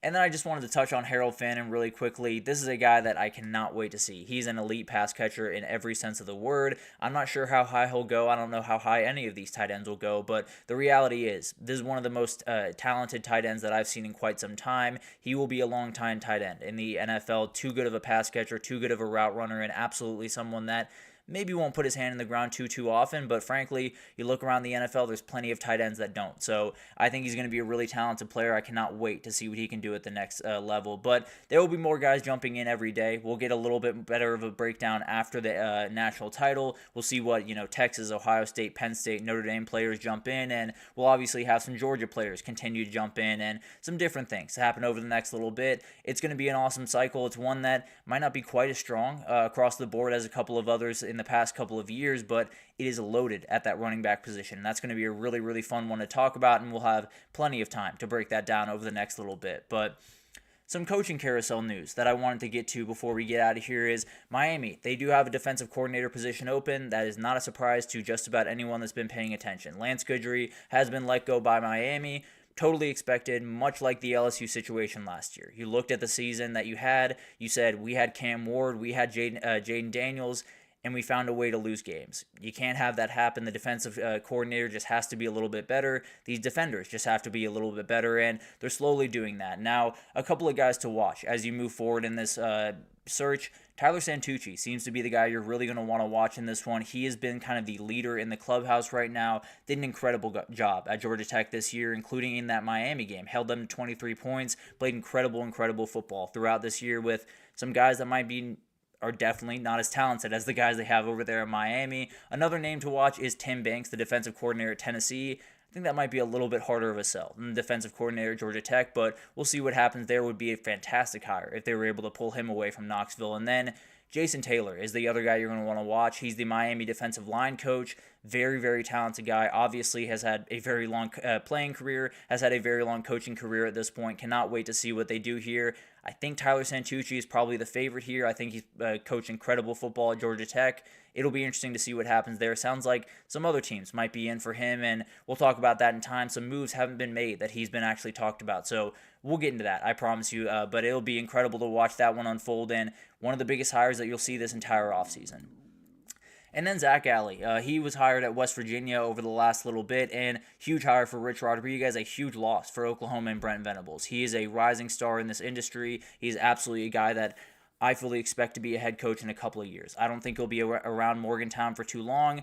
And then I just wanted to touch on Harold Fannin really quickly. This is a guy that I cannot wait to see. He's an elite pass catcher in every sense of the word. I'm not sure how high he'll go. I don't know how high any of these tight ends will go, but the reality is this is one of the most talented tight ends that I've seen in quite some time. He will be a long-time tight end in the NFL. Too good of a pass catcher, too good of a route runner, and absolutely someone that maybe won't put his hand in the ground too often, but frankly, you look around the NFL, there's plenty of tight ends that don't. So I think he's going to be a really talented player. I cannot wait to see what he can do at the next level. But there will be more guys jumping in every day. We'll get a little bit better of a breakdown after the national title. We'll see what Texas, Ohio State, Penn State, Notre Dame players jump in, and we'll obviously have some Georgia players continue to jump in, and some different things happen over the next little bit. It's going to be an awesome cycle. It's one that might not be quite as strong across the board as a couple of others in the past couple of years, but it is loaded at that running back position. And that's going to be a really, really fun one to talk about, and we'll have plenty of time to break that down over the next little bit. But some coaching carousel news that I wanted to get to before we get out of here is Miami. They do have a defensive coordinator position open. That is not a surprise to just about anyone that's been paying attention. Lance Goodry has been let go by Miami. Totally expected, much like the LSU situation last year. You looked at the season that you had. You said, we had Cam Ward, we had Jaden Daniels, and we found a way to lose games. You can't have that happen. The defensive coordinator just has to be a little bit better. These defenders just have to be a little bit better, and they're slowly doing that. Now, a couple of guys to watch as you move forward in this search. Tyler Santucci seems to be the guy you're really going to want to watch in this one. He has been kind of the leader in the clubhouse right now. Did an incredible job at Georgia Tech this year, including in that Miami game. Held them to 23 points, played incredible football throughout this year with some guys that are definitely not as talented as the guys they have over there in Miami. Another name to watch is Tim Banks, the defensive coordinator at Tennessee. I think that might be a little bit harder of a sell than the defensive coordinator at Georgia Tech, but we'll see what happens there. Would be a fantastic hire if they were able to pull him away from Knoxville. And then Jason Taylor is the other guy you're going to want to watch. He's the Miami defensive line coach. Very, very talented guy. Obviously has had a very long playing career, has had a very long coaching career at this point. Cannot wait to see what they do here. I think Tyler Santucci is probably the favorite here. I think he's coached incredible football at Georgia Tech. It'll be interesting to see what happens there. Sounds like some other teams might be in for him, and we'll talk about that in time. Some moves haven't been made that he's been actually talked about, so we'll get into that, I promise you. But it'll be incredible to watch that one unfold, and one of the biggest hires that you'll see this entire offseason. And then Zach Alley. He was hired at West Virginia over the last little bit, and huge hire for Rich Rodriguez, a huge loss for Oklahoma and Brent Venables. He is a rising star in this industry. He's absolutely a guy that I fully expect to be a head coach in a couple of years. I don't think he'll be around Morgantown for too long.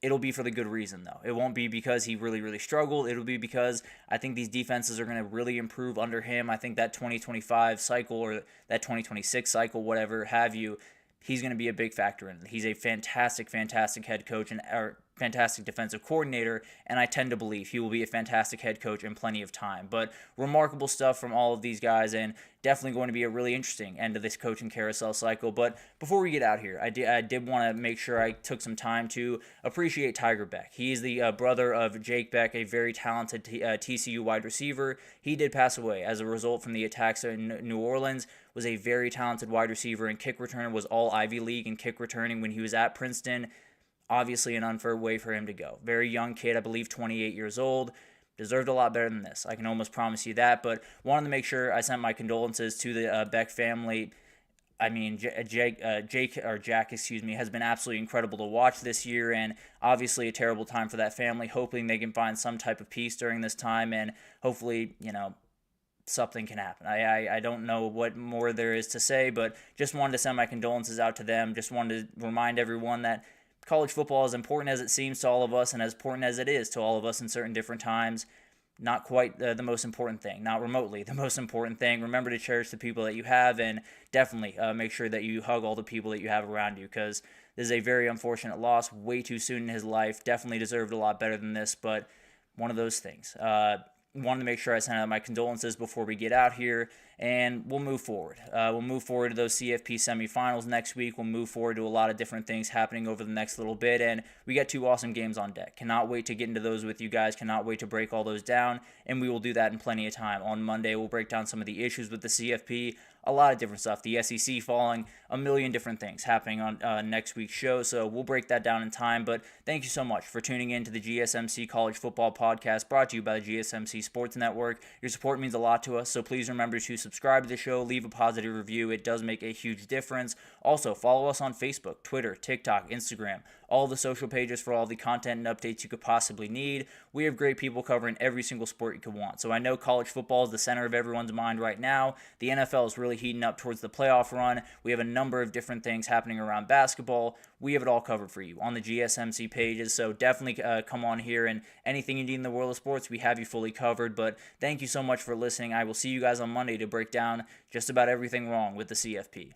It'll be for the good reason, though. It won't be because he really, really struggled. It'll be because I think these defenses are going to really improve under him. I think that 2025 cycle or that 2026 cycle, whatever have you, he's going to be a big factor in it. He's a fantastic head coach, and fantastic defensive coordinator, and I tend to believe he will be a fantastic head coach in plenty of time. But remarkable stuff from all of these guys, and definitely going to be a really interesting end of this coaching carousel cycle. But before we get out here, I did want to make sure I took some time to appreciate Tiger Beck. He is the brother of Jake Beck, a very talented TCU wide receiver. He did pass away as a result from the attacks in New Orleans. Was a very talented wide receiver and kick returner, was all Ivy League in kick returning when he was at Princeton. Obviously an unfair way for him to go. Very young kid, I believe 28 years old. Deserved a lot better than this. I can almost promise you that, but wanted to make sure I sent my condolences to the Beck family. I mean, Jack has been absolutely incredible to watch this year, and obviously a terrible time for that family. Hoping they can find some type of peace during this time, and hopefully, something can happen. I don't know what more there is to say, but just wanted to send my condolences out to them. Just wanted to remind everyone that college football, as important as it seems to all of us and as important as it is to all of us in certain different times, not quite the most important thing, not remotely the most important thing. Remember to cherish the people that you have, and definitely make sure that you hug all the people that you have around you, because this is a very unfortunate loss way too soon in his life. Definitely deserved a lot better than this, but one of those things. Wanted to make sure I sent out my condolences before we get out here, and we'll move forward. We'll move forward to those CFP semifinals next week. We'll move forward to a lot of different things happening over the next little bit, and we got 2 awesome games on deck. Cannot wait to get into those with you guys. Cannot wait to break all those down, and we will do that in plenty of time. On Monday, we'll break down some of the issues with the CFP, a lot of different stuff. The SEC falling, a million different things happening on next week's show, so we'll break that down in time. But thank you so much for tuning in to the GSMC College Football Podcast, brought to you by the GSMC Sports Network. Your support means a lot to us, so please remember to subscribe to the show, leave a positive review. It does make a huge difference. Also, follow us on Facebook, Twitter, TikTok, Instagram, all the social pages for all the content and updates you could possibly need. We have great people covering every single sport you could want. So I know college football is the center of everyone's mind right now. The NFL is really heating up towards the playoff run. We have a number of different things happening around basketball. We have it all covered for you on the GSMC pages, so definitely come on here, and anything you need in the world of sports, we have you fully covered. But thank you so much for listening. I will see you guys on Monday to break down just about everything wrong with the CFP.